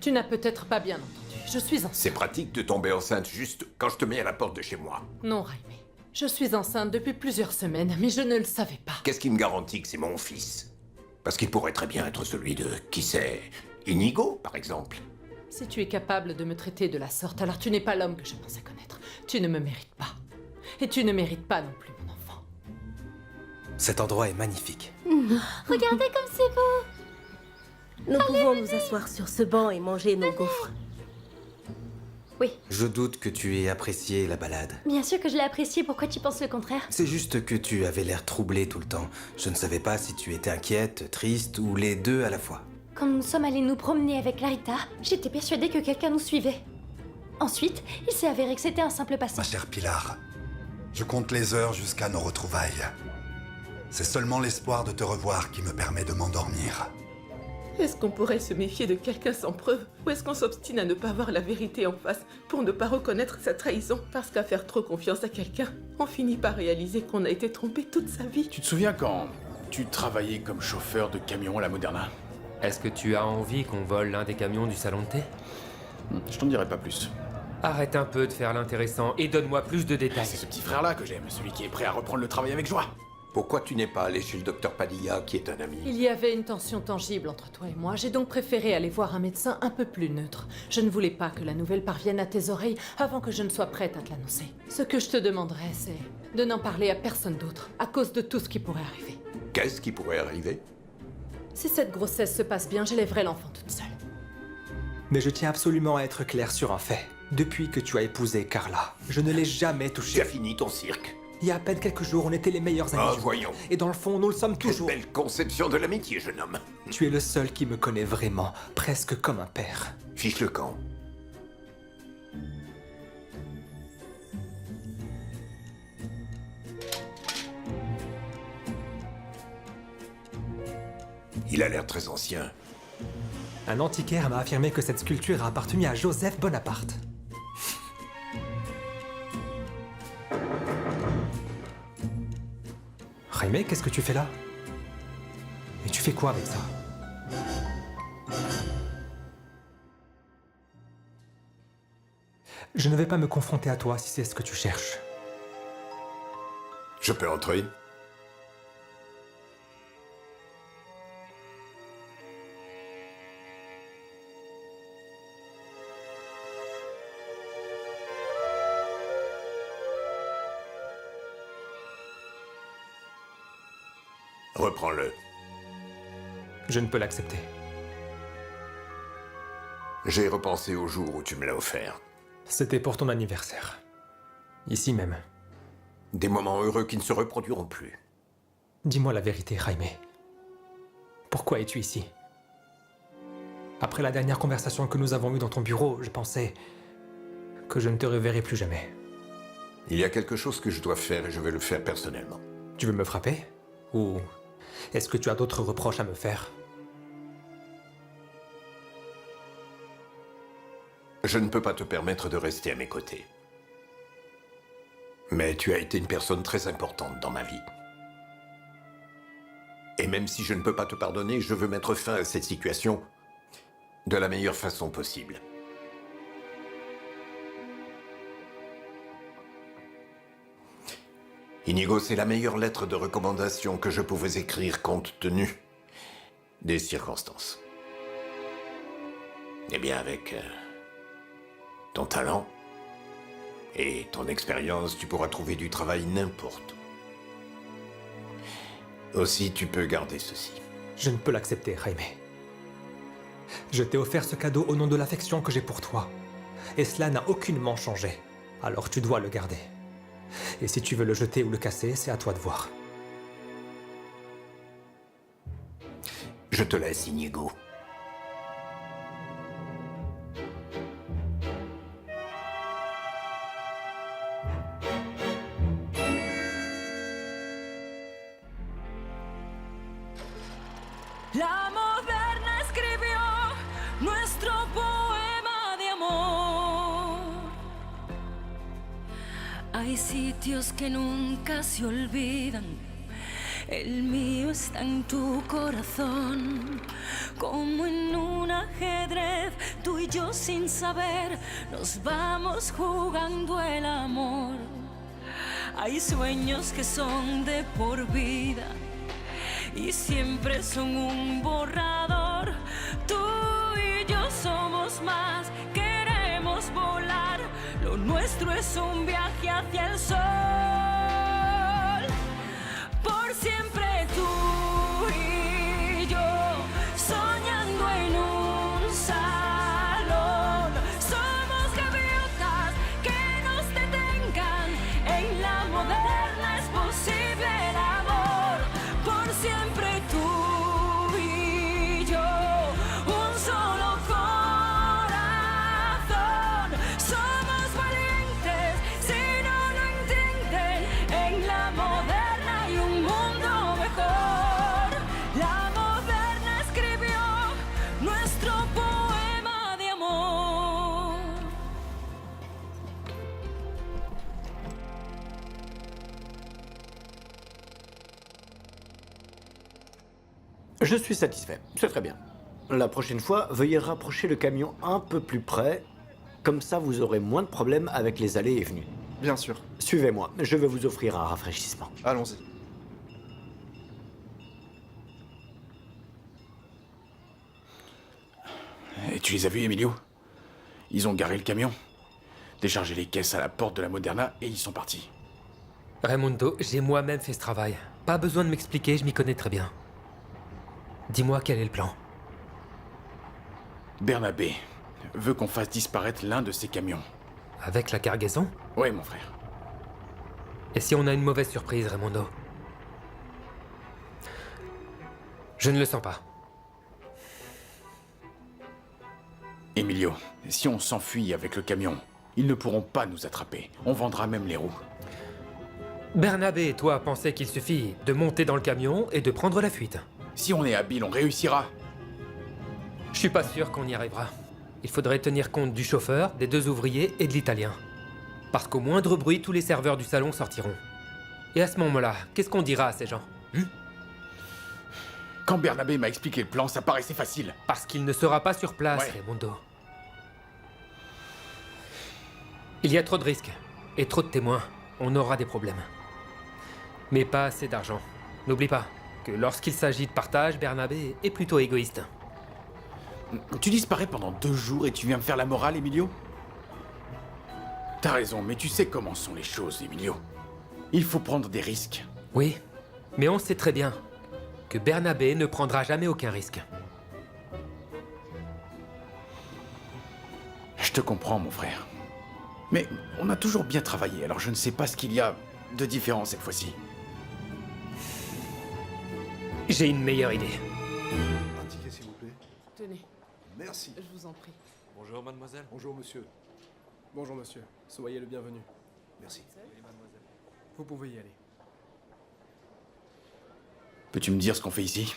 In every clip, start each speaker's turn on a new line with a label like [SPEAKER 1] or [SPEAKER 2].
[SPEAKER 1] Tu n'as peut-être pas bien entendu. Je suis enceinte.
[SPEAKER 2] C'est pratique de tomber enceinte juste quand je te mets à la porte de chez moi.
[SPEAKER 1] Non, Jaime. Je suis enceinte depuis plusieurs semaines, mais je ne le savais pas.
[SPEAKER 2] Qu'est-ce qui me garantit que c'est mon fils? Parce qu'il pourrait très bien être celui de, qui sait, Inigo, par exemple.
[SPEAKER 1] Si tu es capable de me traiter de la sorte, alors tu n'es pas l'homme que je pensais connaître. Tu ne me mérites pas. Et tu ne mérites pas non plus, mon enfant.
[SPEAKER 3] Cet endroit est magnifique.
[SPEAKER 4] Regardez comme c'est beau.
[SPEAKER 5] Nous pouvons nous asseoir sur ce banc et manger nos gaufres.
[SPEAKER 4] Oui,
[SPEAKER 3] Je doute que tu aies apprécié la balade.
[SPEAKER 4] bien sûr que je l'ai apprécié. Pourquoi tu penses le contraire?
[SPEAKER 3] C'est juste que tu avais l'air troublée tout le temps. Je ne savais pas si tu étais inquiète, triste ou les deux à la fois.
[SPEAKER 4] Quand nous sommes allés nous promener avec Larita, j'étais persuadée que quelqu'un nous suivait. Ensuite, il s'est avéré que c'était un simple passant.
[SPEAKER 6] Ma chère Pilar, je compte les heures jusqu'à nos retrouvailles. C'est seulement l'espoir de te revoir qui me permet de m'endormir.
[SPEAKER 7] Est-ce qu'on pourrait se méfier de quelqu'un sans preuve? Ou est-ce qu'on s'obstine à ne pas voir la vérité en face pour ne pas reconnaître sa trahison? Parce qu'à faire trop confiance à quelqu'un, on finit par réaliser qu'on a été trompé toute sa vie.
[SPEAKER 8] Tu te souviens quand tu travaillais comme chauffeur de camion à la Moderna?
[SPEAKER 9] Est-ce que tu as envie qu'on vole l'un des camions du salon de thé?
[SPEAKER 8] Je t'en dirai pas plus.
[SPEAKER 9] Arrête un peu de faire l'intéressant et donne-moi plus de détails.
[SPEAKER 8] C'est ce petit frère-là que j'aime, celui qui est prêt à reprendre le travail avec joie.
[SPEAKER 2] Pourquoi tu n'es pas allé chez le docteur Padilla, qui est un ami?
[SPEAKER 1] Il y avait une tension tangible entre toi et moi. J'ai donc préféré aller voir un médecin un peu plus neutre. Je ne voulais pas que la nouvelle parvienne à tes oreilles avant que je ne sois prête à te l'annoncer. Ce que je te demanderais, c'est de n'en parler à personne d'autre, à cause de tout ce qui pourrait arriver.
[SPEAKER 2] Qu'est-ce qui pourrait arriver?
[SPEAKER 1] Si cette grossesse se passe bien, j'élèverai l'enfant toute seule.
[SPEAKER 10] Mais je tiens absolument à être clair sur un fait. Depuis que tu as épousé Carla, je ne l'ai jamais
[SPEAKER 2] Tu
[SPEAKER 10] touchée.
[SPEAKER 2] as fini ton cirque.
[SPEAKER 10] Il y a à peine quelques jours, on était les meilleurs amis.
[SPEAKER 2] Ah, voyons.
[SPEAKER 10] Et dans le fond, nous le sommes
[SPEAKER 2] Quelle
[SPEAKER 10] toujours.
[SPEAKER 2] belle conception de l'amitié, jeune homme.
[SPEAKER 10] Tu es le seul qui me connaît vraiment, presque comme un père.
[SPEAKER 2] Fiche le camp. Il a l'air très ancien.
[SPEAKER 10] Un antiquaire m'a affirmé que cette sculpture a appartenu à Joseph Bonaparte. Jaime, qu'est-ce que tu fais là? Et tu fais quoi avec ça? Je ne vais pas me confronter à toi si c'est ce que tu cherches.
[SPEAKER 2] Je peux entrer? Reprends-le.
[SPEAKER 10] Je ne peux l'accepter.
[SPEAKER 2] J'ai repensé au jour où tu me l'as offert.
[SPEAKER 10] C'était pour ton anniversaire. Ici même.
[SPEAKER 2] Des moments heureux qui ne se reproduiront plus.
[SPEAKER 10] Dis-moi la vérité, Jaime. Pourquoi es-tu ici? Après la dernière conversation que nous avons eue dans ton bureau, je pensais que je ne te reverrai plus jamais.
[SPEAKER 2] Il y a quelque chose que je dois faire et je vais le faire personnellement.
[SPEAKER 10] Tu veux me frapper? Ou est-ce que tu as d'autres reproches à me faire?
[SPEAKER 2] Je ne peux pas te permettre de rester à mes côtés. Mais tu as été une personne très importante dans ma vie. Et même si je ne peux pas te pardonner, je veux mettre fin à cette situation de la meilleure façon possible. Inigo, c'est la meilleure lettre de recommandation que je pouvais écrire compte tenu des circonstances. Eh bien, avec ton talent et ton expérience, tu pourras trouver du travail n'importe où. Aussi, tu peux garder ceci.
[SPEAKER 10] Je ne peux l'accepter, Jaime. Je t'ai offert ce cadeau au nom de l'affection que j'ai pour toi. Et cela n'a aucunement changé. Alors tu dois le garder. Et si tu veux le jeter ou le casser, c'est à toi de voir.
[SPEAKER 2] Je te laisse, Inigo.
[SPEAKER 11] La Moderna escribió nuestro poema de amor. Hay sitios que nunca se olvidan, el mío está en tu corazón. Como en un ajedrez, tú y yo sin saber, nos vamos jugando el amor. Hay sueños que son de por vida y siempre son un borrador. Tú y yo somos más, queremos volar. Lo nuestro es un viaje hacia el sol. Por siempre tú y yo, soñando en un salón. Somos gaviotas que nos detengan. En la moderna es posible el amor. Por siempre tú y yo, un solo corazón. Somos valientes si no lo entienden. En la moderna hay un mundo mejor. La moderna escribió nuestro poema de amor.
[SPEAKER 12] Je suis satisfait, c'est très bien. La prochaine fois, veuillez rapprocher le camion un peu plus près. Comme ça, vous aurez moins de problèmes avec les allées et venues.
[SPEAKER 13] Bien sûr.
[SPEAKER 12] Suivez-moi, je vais vous offrir un rafraîchissement.
[SPEAKER 13] Allons-y.
[SPEAKER 8] Et tu les as vus, Emilio? Ils ont garé le camion, déchargé les caisses à la porte de la Moderna et ils sont partis.
[SPEAKER 9] Raimundo, j'ai moi-même fait ce travail. Pas besoin de m'expliquer, je m'y connais très bien. Dis-moi quel est le plan.
[SPEAKER 8] Bernabé veut qu'on fasse disparaître l'un de ces camions.
[SPEAKER 9] Avec la cargaison?
[SPEAKER 8] Ouais, mon frère.
[SPEAKER 9] Et si on a une mauvaise surprise, Raimundo? Je ne le sens pas.
[SPEAKER 8] Emilio, si on s'enfuit avec le camion, ils ne pourront pas nous attraper. On vendra même les roues.
[SPEAKER 9] Bernabé et toi pensaient qu'il suffit de monter dans le camion et de prendre la fuite.
[SPEAKER 8] Si on est habile, on réussira.
[SPEAKER 9] Je suis pas sûr qu'on y arrivera. Il faudrait tenir compte du chauffeur, des 2 ouvriers et de l'italien. Parce qu'au moindre bruit, tous les serveurs du salon sortiront. Et à ce moment-là, qu'est-ce qu'on dira à ces gens?
[SPEAKER 8] Quand Bernabé m'a expliqué le plan, ça paraissait facile.
[SPEAKER 9] Parce qu'il ne sera pas sur place,
[SPEAKER 8] Ouais.
[SPEAKER 9] Raimundo. Il y a trop de risques et trop de témoins. On aura des problèmes. Mais pas assez d'argent. N'oublie pas que lorsqu'il s'agit de partage, Bernabé est plutôt égoïste.
[SPEAKER 8] Tu disparais pendant 2 jours et tu viens me faire la morale, Emilio? T'as raison, mais tu sais comment sont les choses, Emilio. Il faut prendre des risques.
[SPEAKER 9] Oui, mais on sait très bien que Bernabé ne prendra jamais aucun risque.
[SPEAKER 8] Je te comprends, mon frère. Mais on a toujours bien travaillé, alors je ne sais pas ce qu'il y a de différent cette fois-ci.
[SPEAKER 9] J'ai une meilleure idée.
[SPEAKER 13] Un ticket, s'il vous plaît.
[SPEAKER 7] Tenez,
[SPEAKER 13] Merci.
[SPEAKER 7] je vous en prie.
[SPEAKER 13] Bonjour, mademoiselle. Bonjour, monsieur. Bonjour, monsieur. Soyez le bienvenu. Merci. Vous pouvez y aller.
[SPEAKER 8] Peux-tu me dire ce qu'on fait ici?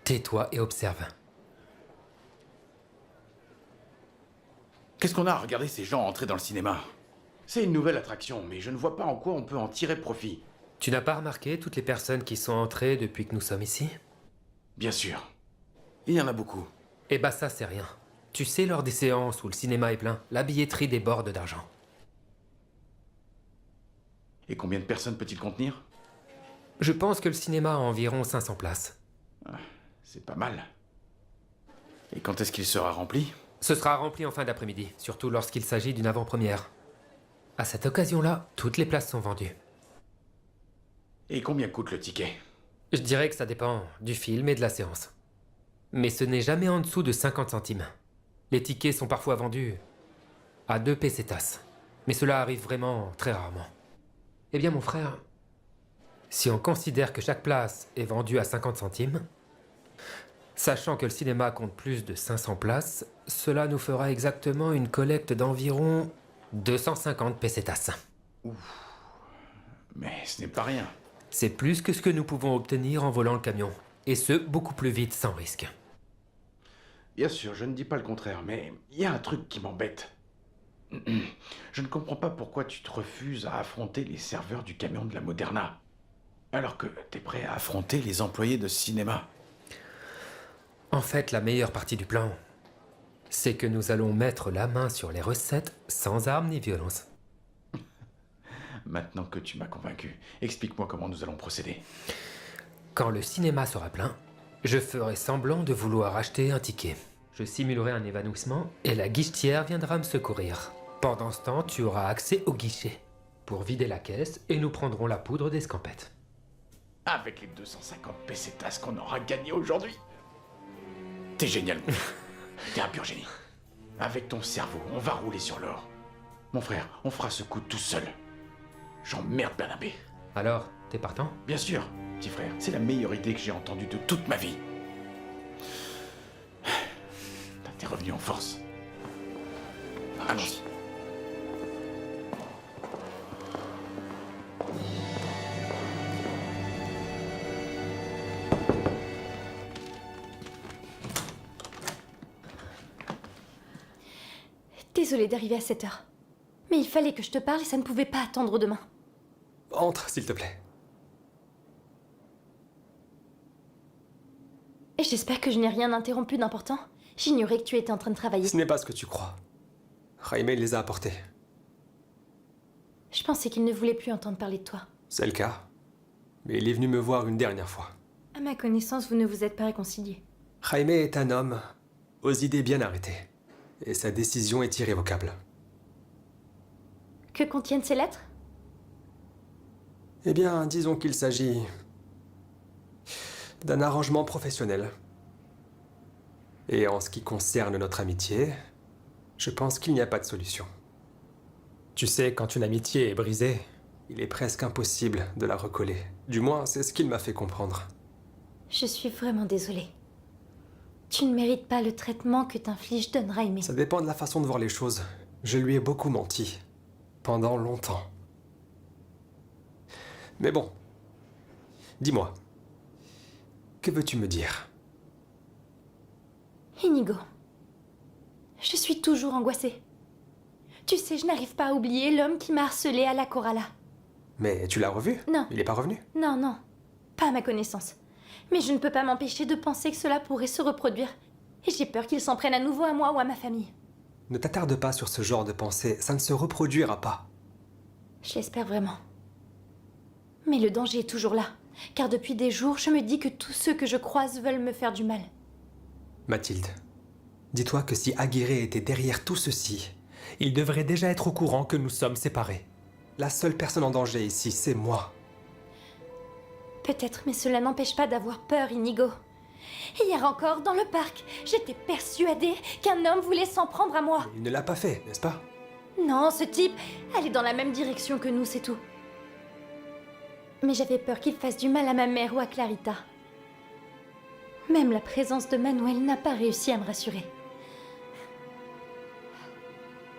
[SPEAKER 9] Tais-toi et observe.
[SPEAKER 8] Qu'est-ce qu'on a à regarder ces gens entrer dans le cinéma? C'est une nouvelle attraction, mais je ne vois pas en quoi on peut en tirer profit.
[SPEAKER 9] Tu n'as pas remarqué toutes les personnes qui sont entrées depuis que nous sommes ici?
[SPEAKER 8] Bien sûr. Il y en a beaucoup.
[SPEAKER 9] Eh bah ça, c'est rien. Tu sais, lors des séances où le cinéma est plein, la billetterie déborde d'argent.
[SPEAKER 8] Et combien de personnes peut-il contenir?
[SPEAKER 9] Je pense que le cinéma a environ 500 places.
[SPEAKER 8] C'est pas mal. Et quand est-ce qu'il sera rempli?
[SPEAKER 9] Ce sera rempli en fin d'après-midi, surtout lorsqu'il s'agit d'une avant-première. À cette occasion-là, toutes les places sont vendues.
[SPEAKER 8] Et combien coûte le ticket?
[SPEAKER 9] Je dirais que ça dépend du film et de la séance. Mais ce n'est jamais en dessous de 50 centimes. Les tickets sont parfois vendus à 2 pesetas. Mais cela arrive vraiment très rarement. Eh bien, mon frère, si on considère que chaque place est vendue à 50 centimes, sachant que le cinéma compte plus de 500 places, cela nous fera exactement une collecte d'environ 250 pesetas.
[SPEAKER 8] Mais ce n'est pas rien.
[SPEAKER 9] C'est plus que ce que nous pouvons obtenir en volant le camion. Et ce, beaucoup plus vite, sans risque.
[SPEAKER 8] Bien sûr, je ne dis pas le contraire, mais il y a un truc qui m'embête. Je ne comprends pas pourquoi tu te refuses à affronter les serveurs du camion de la Moderna. Alors que t'es prêt à affronter les employés de cinéma.
[SPEAKER 9] En fait, la meilleure partie du plan, c'est que nous allons mettre la main sur les recettes sans armes ni violence.
[SPEAKER 8] Maintenant que tu m'as convaincu, explique-moi comment nous allons procéder.
[SPEAKER 9] Quand le cinéma sera plein, je ferai semblant de vouloir acheter un ticket. Je simulerai un évanouissement et la guichetière viendra me secourir. Pendant ce temps, tu auras accès au guichet pour vider la caisse et nous prendrons la poudre d'escampette.
[SPEAKER 8] Avec les 250 pesetas qu'on aura gagnés aujourd'hui. T'es génial. T'es un pur génie. Avec ton cerveau, on va rouler sur l'or. Mon frère, on fera ce coup tout seul. J'emmerde Bernabé.
[SPEAKER 9] Alors, t'es partant?
[SPEAKER 8] Bien sûr, petit frère. C'est la meilleure idée que j'ai entendue de toute ma vie. T'es revenu en force. Allons-y.
[SPEAKER 4] Désolée d'arriver à cette heure. Mais il fallait que je te parle et ça ne pouvait pas attendre demain.
[SPEAKER 10] Entre, s'il te plaît.
[SPEAKER 4] Et j'espère que je n'ai rien interrompu d'important. J'ignorais que tu étais en train de travailler.
[SPEAKER 10] Ce n'est pas ce que tu crois. Jaime les a apportés.
[SPEAKER 4] Je pensais qu'il ne voulait plus entendre parler de toi.
[SPEAKER 10] C'est le cas. Mais il est venu me voir une dernière fois.
[SPEAKER 4] À ma connaissance, vous ne vous êtes pas réconciliés.
[SPEAKER 10] Jaime est un homme aux idées bien arrêtées. Et sa décision est irrévocable.
[SPEAKER 4] Que contiennent ces lettres?
[SPEAKER 10] Eh bien, disons qu'il s'agit d'un arrangement professionnel. Et en ce qui concerne notre amitié, je pense qu'il n'y a pas de solution. Tu sais, quand une amitié est brisée, il est presque impossible de la recoller. Du moins, c'est ce qu'il m'a fait comprendre.
[SPEAKER 4] Je suis vraiment désolée. Tu ne mérites pas le traitement que t'inflige Don Jaime.
[SPEAKER 10] Ça dépend de la façon de voir les choses. Je lui ai beaucoup menti. Pendant longtemps. Mais bon. Dis-moi. Que veux-tu me dire?
[SPEAKER 4] Inigo. Je suis toujours angoissée. Tu sais, je n'arrive pas à oublier l'homme qui m'a harcelée à la Coralla.
[SPEAKER 10] Mais tu l'as revu?
[SPEAKER 4] Non.
[SPEAKER 10] Il n'est pas revenu?
[SPEAKER 4] Non, non. Pas à ma connaissance. Mais je ne peux pas m'empêcher de penser que cela pourrait se reproduire. Et j'ai peur qu'il s'en prenne à nouveau à moi ou à ma famille.
[SPEAKER 10] Ne t'attarde pas sur ce genre de pensée, ça ne se reproduira pas.
[SPEAKER 4] Je l'espère vraiment. Mais le danger est toujours là. Car depuis des jours, je me dis que tous ceux que je croise veulent me faire du mal.
[SPEAKER 10] Mathilde, dis-toi que si Aguirre était derrière tout ceci, il devrait déjà être au courant que nous sommes séparés. La seule personne en danger ici, c'est moi.
[SPEAKER 4] Peut-être, mais cela n'empêche pas d'avoir peur, Inigo. Hier encore, dans le parc, j'étais persuadée qu'un homme voulait s'en prendre à moi.
[SPEAKER 10] Il ne l'a pas fait, n'est-ce pas?
[SPEAKER 4] Non, ce type allait dans la même direction que nous, c'est tout. Mais j'avais peur qu'il fasse du mal à ma mère ou à Clarita. Même la présence de Manuel n'a pas réussi à me rassurer.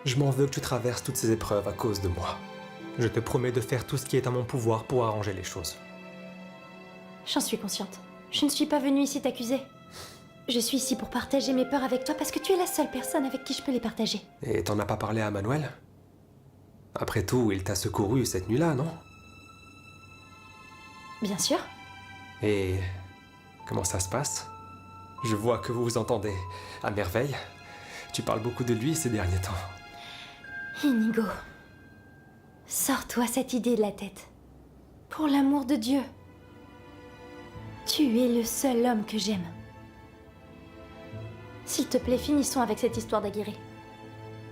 [SPEAKER 10] Je m'en veux que tu traverses toutes ces épreuves à cause de moi. Je te promets de faire tout ce qui est à mon pouvoir pour arranger les choses.
[SPEAKER 4] J'en suis consciente. Je ne suis pas venue ici t'accuser. Je suis ici pour partager mes peurs avec toi parce que tu es la seule personne avec qui je peux les partager.
[SPEAKER 10] Et t'en as pas parlé à Manuel? Après tout, il t'a secouru cette nuit-là, non?
[SPEAKER 4] Bien sûr.
[SPEAKER 10] Et comment ça se passe? Je vois que vous vous entendez à merveille. Tu parles beaucoup de lui ces derniers temps.
[SPEAKER 4] Inigo, sors-toi cette idée de la tête. Pour l'amour de Dieu. Tu es le seul homme que j'aime. S'il te plaît, finissons avec cette histoire d'Aguirre.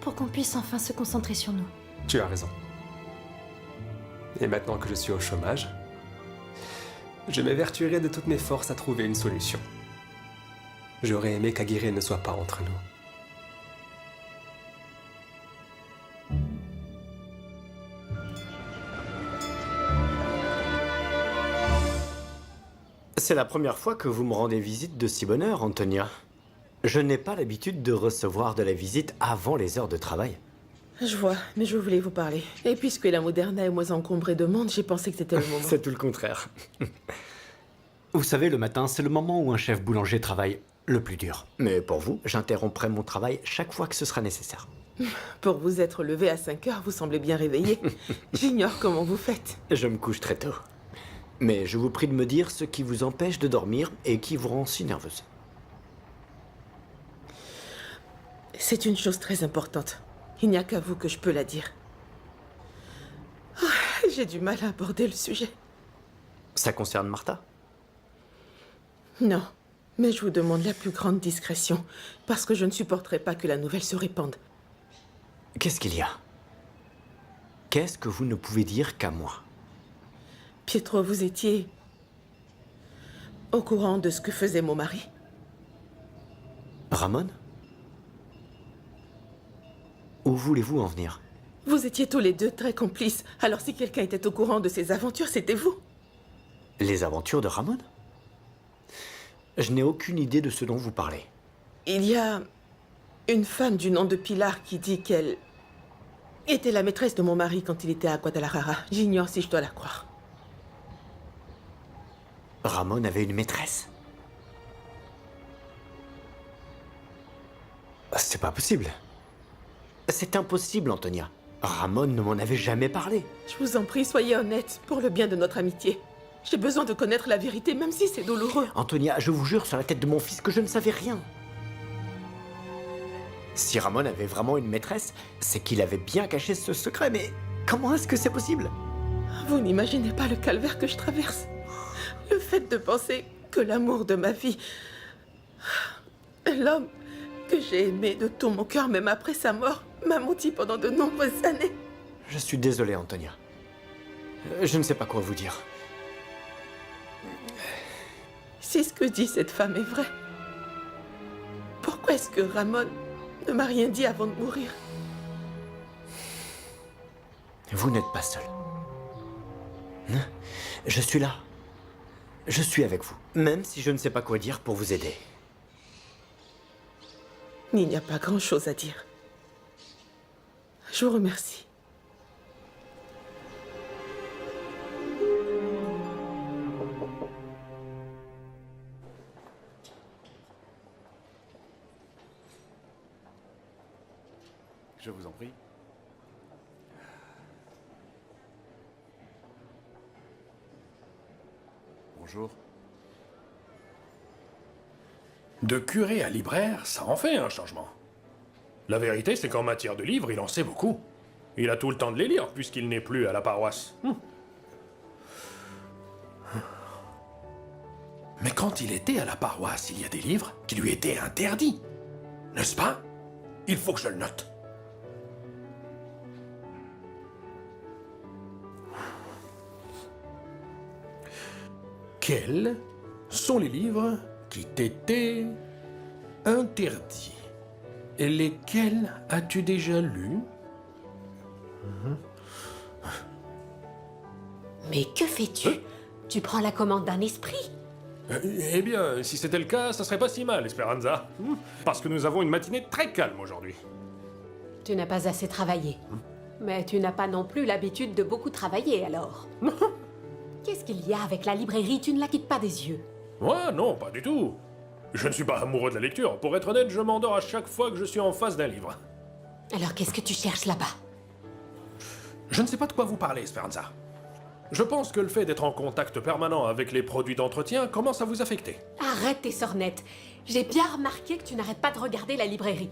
[SPEAKER 4] Pour qu'on puisse enfin se concentrer sur nous.
[SPEAKER 10] Tu as raison. Et maintenant que je suis au chômage, je m'évertuerai de toutes mes forces à trouver une solution. J'aurais aimé qu'Aguirre ne soit pas entre nous.
[SPEAKER 12] C'est la première fois que vous me rendez visite de si bonne heure, Antonia. Je n'ai pas l'habitude de recevoir de la visite avant les heures de travail.
[SPEAKER 7] Je vois, mais je voulais vous parler. Et puisque la Moderna est moins encombrée de monde, j'ai pensé que c'était le moment.
[SPEAKER 12] C'est tout le contraire. Vous savez, le matin, c'est le moment où un chef boulanger travaille le plus dur. Mais pour vous, j'interromprai mon travail chaque fois que ce sera nécessaire.
[SPEAKER 7] Pour vous être levé à 5 heures, vous semblez bien réveillé. J'ignore comment vous faites.
[SPEAKER 12] Je me couche très tôt. Mais je vous prie de me dire ce qui vous empêche de dormir et qui vous rend si nerveuse.
[SPEAKER 7] C'est une chose très importante. Il n'y a qu'à vous que je peux la dire. Ah, j'ai du mal à aborder le sujet.
[SPEAKER 12] Ça concerne Martha?
[SPEAKER 7] Non, mais je vous demande la plus grande discrétion, parce que je ne supporterai pas que la nouvelle se répande.
[SPEAKER 12] Qu'est-ce qu'il y a? Qu'est-ce que vous ne pouvez dire qu'à moi?
[SPEAKER 7] Pietro, vous étiez au courant de ce que faisait mon mari?
[SPEAKER 12] Ramon? Où voulez-vous en venir?
[SPEAKER 7] Vous étiez tous les deux très complices, alors si quelqu'un était au courant de ces aventures, c'était vous.
[SPEAKER 12] Les aventures de Ramon? Je n'ai aucune idée de ce dont vous parlez.
[SPEAKER 7] Il y a une femme du nom de Pilar qui dit qu'elle était la maîtresse de mon mari quand il était à Guadalajara. J'ignore si je dois la croire.
[SPEAKER 12] Ramon avait une maîtresse? C'est pas possible. C'est impossible, Antonia. Ramon ne m'en avait jamais parlé.
[SPEAKER 7] Je vous en prie, soyez honnête, pour le bien de notre amitié. J'ai besoin de connaître la vérité, même si c'est douloureux.
[SPEAKER 12] Antonia, je vous jure sur la tête de mon fils que je ne savais rien. Si Ramon avait vraiment une maîtresse, c'est qu'il avait bien caché ce secret, mais comment est-ce que c'est possible?
[SPEAKER 7] Vous n'imaginez pas le calvaire que je traverse. Le fait de penser que l'amour de ma vie, l'homme que j'ai aimé de tout mon cœur, même après sa mort, m'a menti pendant de nombreuses années.
[SPEAKER 12] Je suis désolé, Antonia. Je ne sais pas quoi vous dire.
[SPEAKER 7] Si ce que dit cette femme est vrai, pourquoi est-ce que Ramon ne m'a rien dit avant de mourir?
[SPEAKER 12] Vous n'êtes pas seul. Je suis là. Je suis avec vous, même si je ne sais pas quoi dire pour vous aider.
[SPEAKER 7] Il n'y a pas grand-chose à dire. Je vous remercie.
[SPEAKER 13] Je vous en prie. Bonjour.
[SPEAKER 14] De curé à libraire, ça en fait un changement. La vérité, c'est qu'en matière de livres, il en sait beaucoup. Il a tout le temps de les lire, puisqu'il n'est plus à la paroisse. Mais quand il était à la paroisse, il y a des livres qui lui étaient interdits. N'est-ce pas? Il faut que je le note. Quels sont les livres qui t'étaient interdits? Et lesquels as-tu déjà lus?
[SPEAKER 15] Mais que fais-tu? Tu prends la commande d'un esprit?
[SPEAKER 14] Eh bien, si c'était le cas, ça serait pas si mal, Esperanza. Parce que nous avons une matinée très calme aujourd'hui.
[SPEAKER 15] Tu n'as pas assez travaillé. Mais tu n'as pas non plus l'habitude de beaucoup travailler, alors. Qu'est-ce qu'il y a avec la librairie? Tu ne la quittes pas des yeux.
[SPEAKER 14] Ouais, non, pas du tout. Je ne suis pas amoureux de la lecture. Pour être honnête, je m'endors à chaque fois que je suis en face d'un livre.
[SPEAKER 15] Alors qu'est-ce que tu cherches là-bas?
[SPEAKER 14] Je ne sais pas de quoi vous parlez, Esperanza. Je pense que le fait d'être en contact permanent avec les produits d'entretien commence à vous affecter.
[SPEAKER 15] Arrête tes sornettes. J'ai bien remarqué que tu n'arrêtes pas de regarder la librairie.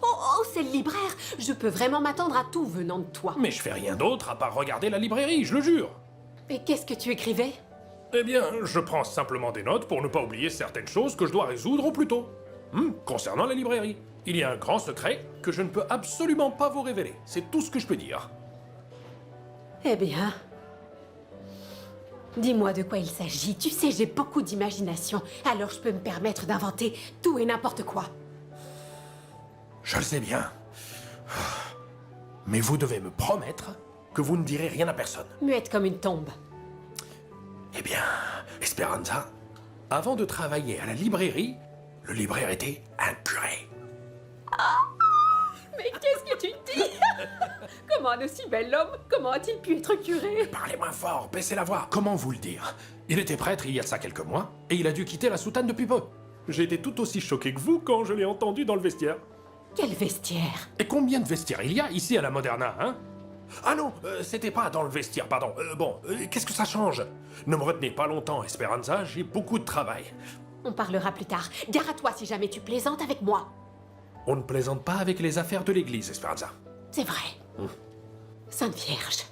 [SPEAKER 15] Oh, c'est le libraire. Je peux vraiment m'attendre à tout venant de toi.
[SPEAKER 14] Mais je fais rien d'autre à part regarder la librairie, je le jure.
[SPEAKER 15] Et qu'est-ce que tu écrivais?
[SPEAKER 14] Eh bien, je prends simplement des notes pour ne pas oublier certaines choses que je dois résoudre au plus tôt. Concernant la librairie, il y a un grand secret que je ne peux absolument pas vous révéler. C'est tout ce que je peux dire.
[SPEAKER 15] Eh bien... Dis-moi de quoi il s'agit. Tu sais, j'ai beaucoup d'imagination, alors je peux me permettre d'inventer tout et n'importe quoi.
[SPEAKER 14] Je le sais bien. Mais vous devez me promettre que vous ne direz rien à personne.
[SPEAKER 15] Muette comme une tombe.
[SPEAKER 14] Eh bien, Esperanza, avant de travailler à la librairie, le libraire était un curé.
[SPEAKER 15] Mais qu'est-ce que tu dis? Comment un aussi bel homme, comment a-t-il pu être curé?
[SPEAKER 14] Parlez moins fort, baissez la voix. Comment vous le dire? Il était prêtre il y a de ça quelques mois, et il a dû quitter la soutane depuis peu. J'ai été tout aussi choqué que vous quand je l'ai entendu dans le vestiaire.
[SPEAKER 15] Quel vestiaire?
[SPEAKER 14] Et combien de vestiaires il y a ici à la Moderna, hein? Ah non, c'était pas dans le vestiaire, pardon. Qu'est-ce que ça change? Ne me retenez pas longtemps, Esperanza, j'ai beaucoup de travail.
[SPEAKER 15] On parlera plus tard. Gare à toi si jamais tu plaisantes avec moi.
[SPEAKER 14] On ne plaisante pas avec les affaires de l'église, Esperanza.
[SPEAKER 15] C'est vrai. Sainte Vierge.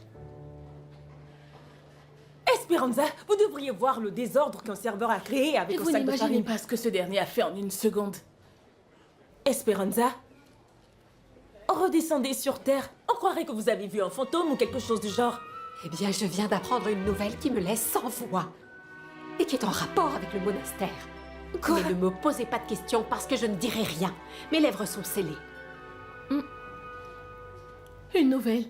[SPEAKER 5] Esperanza, vous devriez voir le désordre qu'un serveur a créé avec un
[SPEAKER 7] Vous
[SPEAKER 5] sac de
[SPEAKER 7] n'imaginez
[SPEAKER 5] farine.
[SPEAKER 7] pas ce que ce dernier a fait en une seconde.
[SPEAKER 5] Esperanza, redescendez sur Terre. On croirait que vous avez vu un fantôme ou quelque chose du genre.
[SPEAKER 15] Eh bien, je viens d'apprendre une nouvelle qui me laisse sans voix. Et qui est en rapport avec le monastère.
[SPEAKER 5] Quoi?
[SPEAKER 15] Mais ne me posez pas de questions parce que je ne dirai rien. Mes lèvres sont scellées.
[SPEAKER 7] Une nouvelle.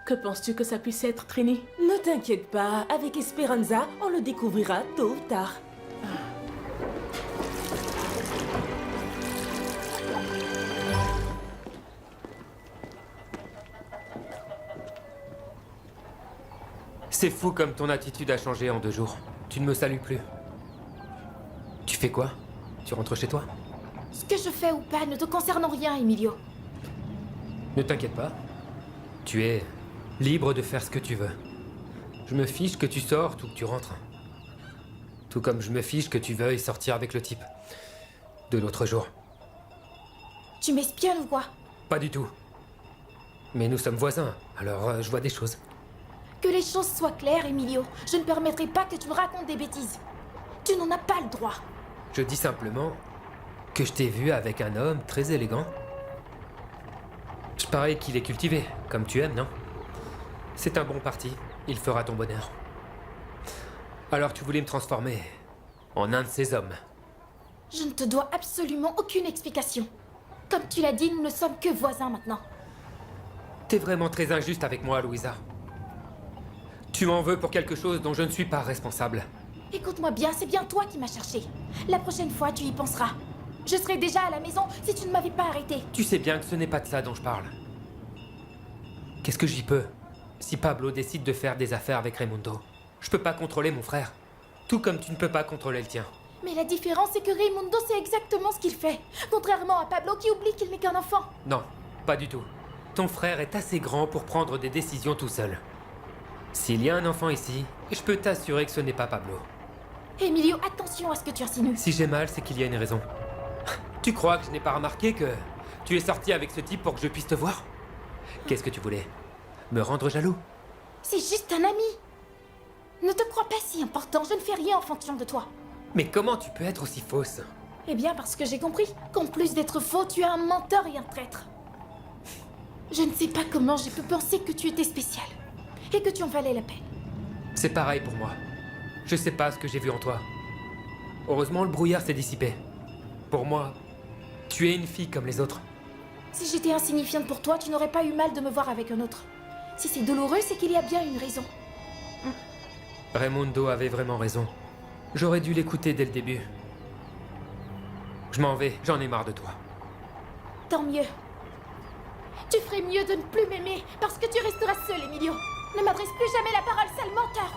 [SPEAKER 7] Que penses-tu que ça puisse être, Trini?
[SPEAKER 5] Ne t'inquiète pas, avec Esperanza, on le découvrira tôt ou tard.
[SPEAKER 9] C'est fou comme ton attitude a changé en 2 jours. Tu ne me salues plus. Tu fais quoi? Tu rentres chez toi?
[SPEAKER 4] Ce que je fais ou pas ne te concerne en rien, Emilio.
[SPEAKER 9] Ne t'inquiète pas. Tu es libre de faire ce que tu veux. Je me fiche que tu sortes ou que tu rentres. Tout comme je me fiche que tu veuilles sortir avec le type de l'autre jour.
[SPEAKER 4] Tu m'espionnes ou quoi?
[SPEAKER 9] Pas du tout. Mais nous sommes voisins, alors je vois des choses.
[SPEAKER 4] Que les choses soient claires, Emilio. Je ne permettrai pas que tu me racontes des bêtises. Tu n'en as pas le droit.
[SPEAKER 9] Je dis simplement que je t'ai vu avec un homme très élégant. Je parie qu'il est cultivé, comme tu aimes, non? C'est un bon parti, il fera ton bonheur. Alors tu voulais me transformer en un de ces hommes.
[SPEAKER 4] Je ne te dois absolument aucune explication. Comme tu l'as dit, nous ne sommes que voisins maintenant.
[SPEAKER 9] T'es vraiment très injuste avec moi, Louisa. Tu m'en veux pour quelque chose dont je ne suis pas responsable.
[SPEAKER 4] Écoute-moi bien, c'est bien toi qui m'as cherché. La prochaine fois, tu y penseras. Je serai déjà à la maison si tu ne m'avais pas arrêté.
[SPEAKER 9] Tu sais bien que ce n'est pas de ça dont je parle. Qu'est-ce que j'y peux si Pablo décide de faire des affaires avec Raimundo? Je peux pas contrôler mon frère. Tout comme tu ne peux pas contrôler le tien.
[SPEAKER 4] Mais la différence, c'est que Raimundo sait exactement ce qu'il fait. Contrairement à Pablo qui oublie qu'il n'est qu'un enfant.
[SPEAKER 9] Non, pas du tout. Ton frère est assez grand pour prendre des décisions tout seul. S'il y a un enfant ici, je peux t'assurer que ce n'est pas Pablo.
[SPEAKER 4] Emilio, attention à ce que tu insinues.
[SPEAKER 9] Si j'ai mal, c'est qu'il y a une raison. Tu crois que je n'ai pas remarqué que tu es sorti avec ce type pour que je puisse te voir? Qu'est-ce que tu voulais? Me rendre jaloux?
[SPEAKER 4] C'est juste un ami. Ne te crois pas si important, je ne fais rien en fonction de toi.
[SPEAKER 9] Mais comment tu peux être aussi fausse?
[SPEAKER 4] Eh bien, parce que j'ai compris qu'en plus d'être faux, tu es un menteur et un traître. Je ne sais pas comment j'ai pu penser que tu étais spécial. Et que tu en valais la peine.
[SPEAKER 9] C'est pareil pour moi. Je sais pas ce que j'ai vu en toi. Heureusement, le brouillard s'est dissipé. Pour moi, tu es une fille comme les autres.
[SPEAKER 4] Si j'étais insignifiante pour toi, tu n'aurais pas eu mal de me voir avec un autre. Si c'est douloureux, c'est qu'il y a bien une raison.
[SPEAKER 9] Raimundo avait vraiment raison. J'aurais dû l'écouter dès le début. Je m'en vais, j'en ai marre de toi.
[SPEAKER 4] Tant mieux. Tu ferais mieux de ne plus m'aimer, parce que tu resteras seul, Emilio. Ne m'adresse plus jamais la parole, sale menteur.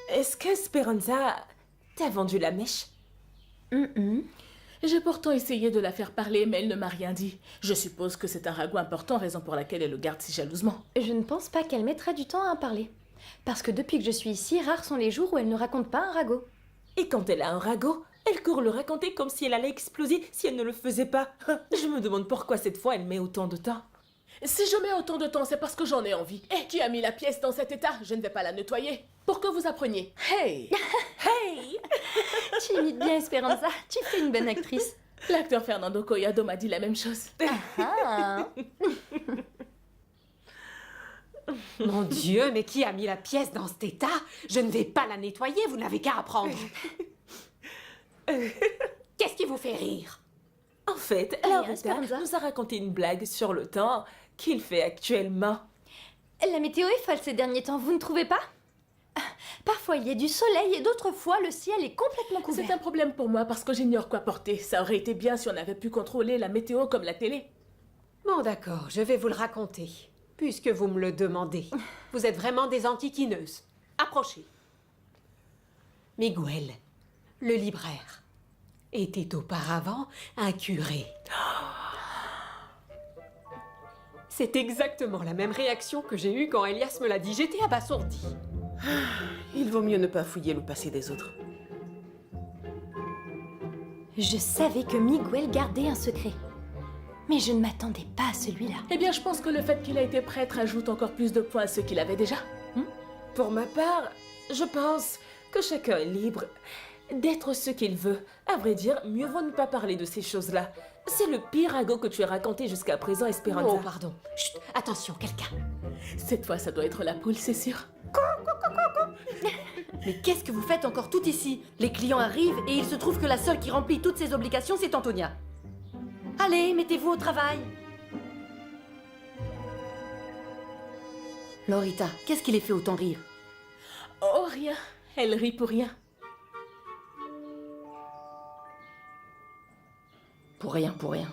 [SPEAKER 5] Est-ce qu'Esperanza t'a vendu la mèche?
[SPEAKER 7] J'ai pourtant essayé de la faire parler, mais elle ne m'a rien dit. Je suppose que c'est un ragot important, raison pour laquelle elle le garde si jalousement.
[SPEAKER 4] Je ne pense pas qu'elle mettra du temps à en parler. Parce que depuis que je suis ici, rares sont les jours où elle ne raconte pas un ragot.
[SPEAKER 5] Et quand elle a un ragot, elle court le raconter comme si elle allait exploser si elle ne le faisait pas. Je me demande pourquoi cette fois elle met autant de temps.
[SPEAKER 7] Si je mets autant de temps, c'est parce que j'en ai envie. Et qui a mis la pièce dans cet état? Je ne vais pas la nettoyer. Pour que vous appreniez. Hey!
[SPEAKER 5] Hey!
[SPEAKER 4] Tu imites bien Esperanza, tu fais une bonne actrice.
[SPEAKER 7] L'acteur Fernando Collado m'a dit la même chose.
[SPEAKER 15] Mon Dieu, mais qui a mis la pièce dans cet état? Je ne vais pas la nettoyer, vous n'avez qu'à apprendre. Qu'est-ce qui vous fait rire?
[SPEAKER 5] En fait, Lauretta nous a raconté une blague sur le temps qu'il fait actuellement.
[SPEAKER 4] La météo est folle ces derniers temps, vous ne trouvez pas? Parfois il y a du soleil et d'autres fois le ciel est complètement couvert.
[SPEAKER 7] C'est un problème pour moi parce que j'ignore quoi porter. Ça aurait été bien si on avait pu contrôler la météo comme la télé.
[SPEAKER 15] Bon d'accord, je vais vous le raconter. Puisque vous me le demandez. Vous êtes vraiment des enquiquineuses. Approchez. Miguel, le libraire, était auparavant un curé. C'est exactement la même réaction que j'ai eue quand Elias me l'a dit. J'étais abasourdie.
[SPEAKER 7] Il vaut mieux ne pas fouiller le passé des autres.
[SPEAKER 4] Je savais que Miguel gardait un secret. Mais je ne m'attendais pas à celui-là.
[SPEAKER 5] Eh bien, je pense que le fait qu'il a été prêtre ajoute encore plus de points à ce qu'il avait déjà. Pour ma part, je pense que chacun est libre d'être ce qu'il veut. À vrai dire, mieux vaut ne pas parler de ces choses-là. C'est le pire ragot que tu aies raconté jusqu'à présent, Esperanza.
[SPEAKER 15] Oh, pardon. Chut, attention, quelqu'un.
[SPEAKER 5] Cette fois, ça doit être la poule, c'est sûr.
[SPEAKER 16] Mais qu'est-ce que vous faites encore tout ici? Les clients arrivent et il se trouve que la seule qui remplit toutes ses obligations, c'est Antonia. Allez, mettez-vous au travail. Lorita, qu'est-ce qui les fait autant rire?
[SPEAKER 5] Oh, rien. Elle rit pour rien.
[SPEAKER 16] Pour rien, pour rien.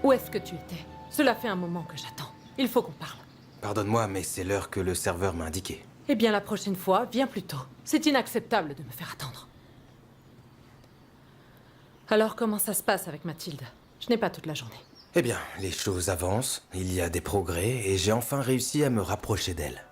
[SPEAKER 1] Où est-ce que tu étais? Cela fait un moment que j'attends. Il faut qu'on parle.
[SPEAKER 3] Pardonne-moi, mais c'est l'heure que le serveur m'a indiquée.
[SPEAKER 1] Eh bien, la prochaine fois, viens plus tôt. C'est inacceptable de me faire attendre. Alors, comment ça se passe avec Mathilde? Je n'ai pas toute la journée.
[SPEAKER 3] Eh bien, les choses avancent, il y a des progrès, et j'ai enfin réussi à me rapprocher d'elle.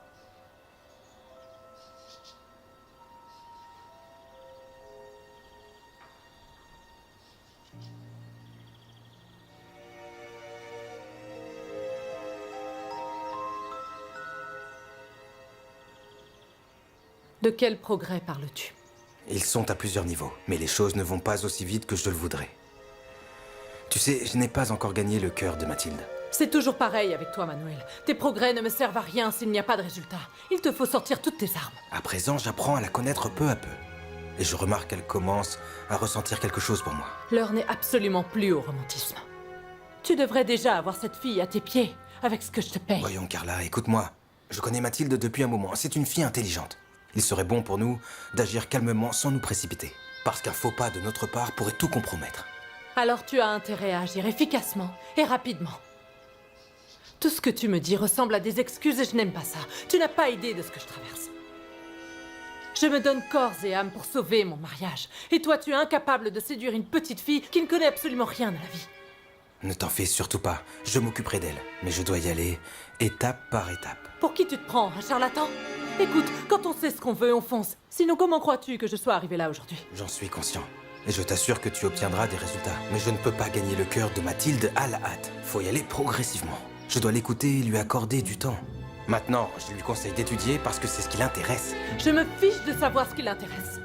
[SPEAKER 1] De quel progrès parles-tu?
[SPEAKER 3] Ils sont à plusieurs niveaux, mais les choses ne vont pas aussi vite que je le voudrais. Tu sais, je n'ai pas encore gagné le cœur de Mathilde.
[SPEAKER 1] C'est toujours pareil avec toi, Manuel. Tes progrès ne me servent à rien s'il n'y a pas de résultat. Il te faut sortir toutes tes armes.
[SPEAKER 3] À présent, j'apprends à la connaître peu à peu. Et je remarque qu'elle commence à ressentir quelque chose pour moi.
[SPEAKER 1] L'heure n'est absolument plus au romantisme. Tu devrais déjà avoir cette fille à tes pieds, avec ce que je te paye.
[SPEAKER 3] Voyons, Carla, écoute-moi. Je connais Mathilde depuis un moment. C'est une fille intelligente. Il serait bon pour nous d'agir calmement sans nous précipiter. Parce qu'un faux pas de notre part pourrait tout compromettre.
[SPEAKER 1] Alors tu as intérêt à agir efficacement et rapidement. Tout ce que tu me dis ressemble à des excuses et je n'aime pas ça. Tu n'as pas idée de ce que je traverse. Je me donne corps et âme pour sauver mon mariage. Et toi, tu es incapable de séduire une petite fille qui ne connaît absolument rien à la vie.
[SPEAKER 3] Ne t'en fais surtout pas. Je m'occuperai d'elle. Mais je dois y aller étape par étape.
[SPEAKER 1] Pour qui tu te prends, un charlatan? Écoute, quand on sait ce qu'on veut, on fonce. Sinon, comment crois-tu que je sois arrivée là aujourd'hui?
[SPEAKER 3] J'en suis conscient. Et je t'assure que tu obtiendras des résultats. Mais je ne peux pas gagner le cœur de Mathilde à la hâte. Faut y aller progressivement. Je dois l'écouter et lui accorder du temps. Maintenant, je lui conseille d'étudier parce que c'est ce qui l'intéresse.
[SPEAKER 1] Je me fiche de savoir ce qui l'intéresse.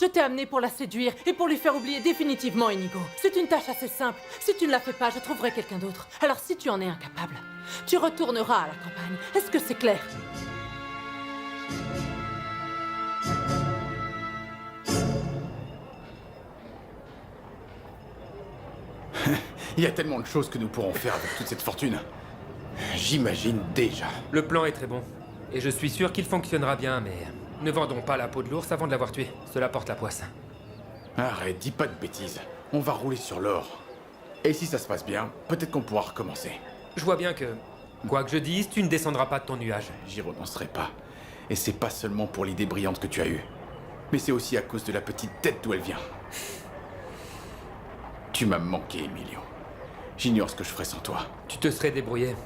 [SPEAKER 1] Je t'ai amené pour la séduire et pour lui faire oublier définitivement Inigo. C'est une tâche assez simple. Si tu ne la fais pas, je trouverai quelqu'un d'autre. Alors si tu en es incapable, tu retourneras à la campagne. Est-ce que c'est clair?
[SPEAKER 8] Il y a tellement de choses que nous pourrons faire avec toute cette fortune. J'imagine déjà.
[SPEAKER 9] Le plan est très bon. Et je suis sûr qu'il fonctionnera bien, mais ne vendons pas la peau de l'ours avant de l'avoir tué. Cela porte la poisse.
[SPEAKER 8] Arrête, dis pas de bêtises. On va rouler sur l'or. Et si ça se passe bien, peut-être qu'on pourra recommencer.
[SPEAKER 9] Je vois bien que, quoi que je dise, tu ne descendras pas de ton nuage.
[SPEAKER 8] J'y renoncerai pas. Et c'est pas seulement pour l'idée brillante que tu as eue. Mais c'est aussi à cause de la petite tête d'où elle vient. Tu m'as manqué, Emilio. J'ignore ce que je ferais sans toi.
[SPEAKER 9] Tu te serais débrouillé.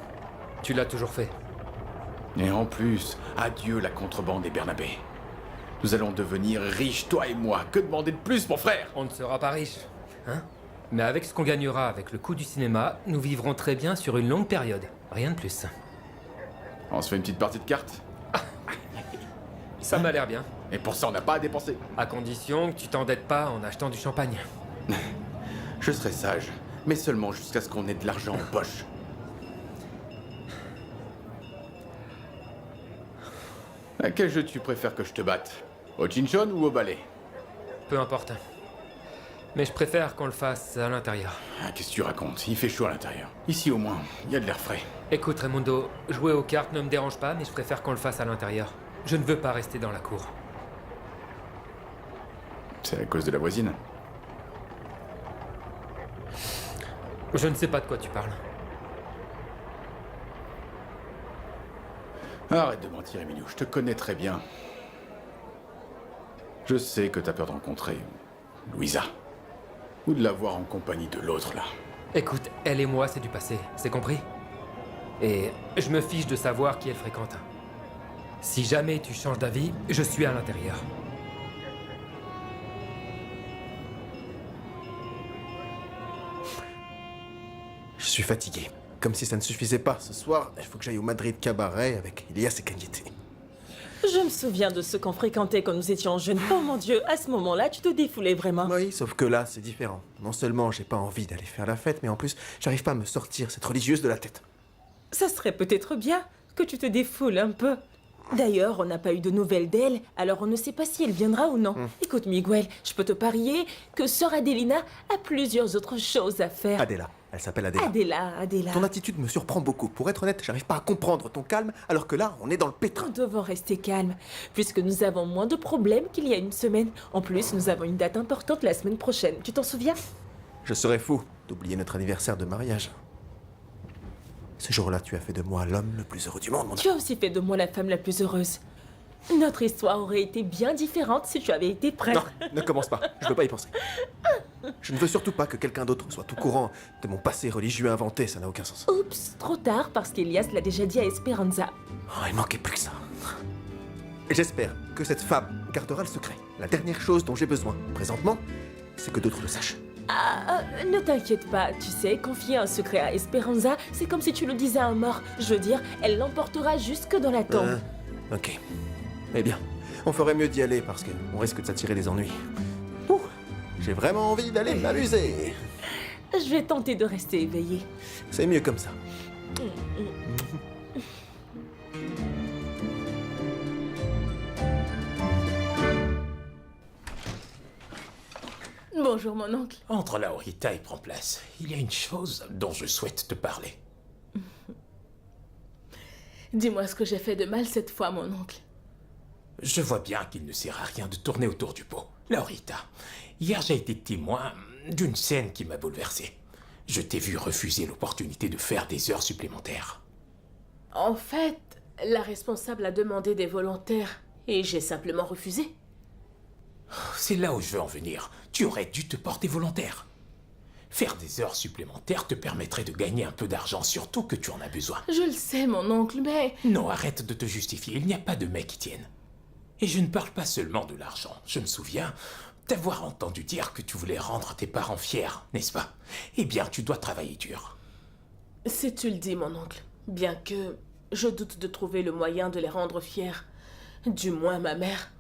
[SPEAKER 9] Tu l'as toujours fait.
[SPEAKER 8] Et en plus, adieu la contrebande des Bernabé. Nous allons devenir riches, toi et moi. Que demander de plus, mon frère?
[SPEAKER 9] On ne sera pas riches, hein? Mais avec ce qu'on gagnera avec le coût du cinéma, nous vivrons très bien sur une longue période. Rien de plus.
[SPEAKER 8] On se fait une petite partie de cartes?
[SPEAKER 9] Ça m'a l'air bien.
[SPEAKER 8] Et pour ça, on n'a pas à dépenser.
[SPEAKER 9] À condition que tu t'endettes pas en achetant du champagne.
[SPEAKER 8] Je serai sage, mais seulement jusqu'à ce qu'on ait de l'argent en poche. À quel jeu tu préfères que je te batte? Au chinchon ou au balai?
[SPEAKER 9] Peu importe. Mais je préfère qu'on le fasse à l'intérieur.
[SPEAKER 8] Ah, qu'est-ce que tu racontes? Il fait chaud à l'intérieur. Ici au moins, il y a de l'air frais.
[SPEAKER 9] Écoute Raimundo, jouer aux cartes ne me dérange pas, mais je préfère qu'on le fasse à l'intérieur. Je ne veux pas rester dans la cour.
[SPEAKER 8] C'est à cause de la voisine?
[SPEAKER 9] Je ne sais pas de quoi tu parles.
[SPEAKER 8] Arrête de mentir, Emilio, je te connais très bien. Je sais que t'as peur de rencontrer Louisa. Ou de la voir en compagnie de l'autre, là.
[SPEAKER 9] Écoute, elle et moi, c'est du passé, c'est compris? Et je me fiche de savoir qui elle fréquente. Si jamais tu changes d'avis, je suis à l'intérieur.
[SPEAKER 17] Je suis fatigué. Comme si ça ne suffisait pas. Ce soir, il faut que j'aille au Madrid Cabaret avec Ilias et Kanyete.
[SPEAKER 5] Je me souviens de ce qu'on fréquentait quand nous étions jeunes. Oh mon Dieu, à ce moment-là, tu te défoulais vraiment.
[SPEAKER 17] Oui, sauf que là, c'est différent. Non seulement j'ai pas envie d'aller faire la fête, mais en plus, j'arrive pas à me sortir cette religieuse de la tête.
[SPEAKER 5] Ça serait peut-être bien que tu te défoules un peu. D'ailleurs, on n'a pas eu de nouvelles d'elle, alors on ne sait pas si elle viendra ou non. Écoute, Miguel, je peux te parier que sœur Adelina a plusieurs autres choses à faire.
[SPEAKER 17] Adela. Elle s'appelle Adela.
[SPEAKER 5] Adela.
[SPEAKER 17] Ton attitude me surprend beaucoup. Pour être honnête, j'arrive pas à comprendre ton calme, alors que là, on est dans le pétrin.
[SPEAKER 5] Nous devons rester calmes, puisque nous avons moins de problèmes qu'il y a une semaine. En plus, nous avons une date importante la semaine prochaine. Tu t'en souviens?
[SPEAKER 17] Je serais fou d'oublier notre anniversaire de mariage. Ce jour-là, tu as fait de moi l'homme le plus heureux du monde, mon
[SPEAKER 5] Tu as aussi fait de moi la femme la plus heureuse. Notre histoire aurait été bien différente si tu avais été prête.
[SPEAKER 17] Non, ne commence pas. Je veux pas y penser. Je ne veux surtout pas que quelqu'un d'autre soit tout courant de mon passé religieux inventé. Ça n'a aucun sens.
[SPEAKER 5] Oups, trop tard parce qu'Elias l'a déjà dit à Esperanza.
[SPEAKER 17] Oh, il manquait plus que ça. J'espère que cette femme gardera le secret. La dernière chose dont j'ai besoin, présentement, c'est que d'autres le sachent.
[SPEAKER 5] Ne t'inquiète pas, tu sais, confier un secret à Esperanza, c'est comme si tu le disais à un mort. Je veux dire, elle l'emportera jusque dans la tombe.
[SPEAKER 17] Ok. Eh bien, on ferait mieux d'y aller parce qu'on risque de s'attirer des ennuis. J'ai vraiment envie d'aller m'amuser.
[SPEAKER 5] Je vais tenter de rester éveillée.
[SPEAKER 17] C'est mieux comme ça.
[SPEAKER 5] Bonjour, mon oncle.
[SPEAKER 2] Entre Laurita et prends place. Il y a une chose dont je souhaite te parler.
[SPEAKER 5] Dis-moi ce que j'ai fait de mal cette fois, mon oncle.
[SPEAKER 2] Je vois bien qu'il ne sert à rien de tourner autour du pot. Laurita, hier j'ai été témoin d'une scène qui m'a bouleversé. Je t'ai vu refuser l'opportunité de faire des heures supplémentaires.
[SPEAKER 5] En fait, la responsable a demandé des volontaires et j'ai simplement refusé.
[SPEAKER 2] C'est là où je veux en venir. Tu aurais dû te porter volontaire. Faire des heures supplémentaires te permettrait de gagner un peu d'argent, surtout que tu en as besoin.
[SPEAKER 5] Je le sais, mon oncle, mais...
[SPEAKER 2] Non, arrête de te justifier. Il n'y a pas de mec qui tienne. Et je ne parle pas seulement de l'argent. Je me souviens t'avoir entendu dire que tu voulais rendre tes parents fiers, n'est-ce pas? Eh bien, tu dois travailler dur.
[SPEAKER 5] Si tu le dis, mon oncle, bien que je doute de trouver le moyen de les rendre fiers. Du moins ma mère.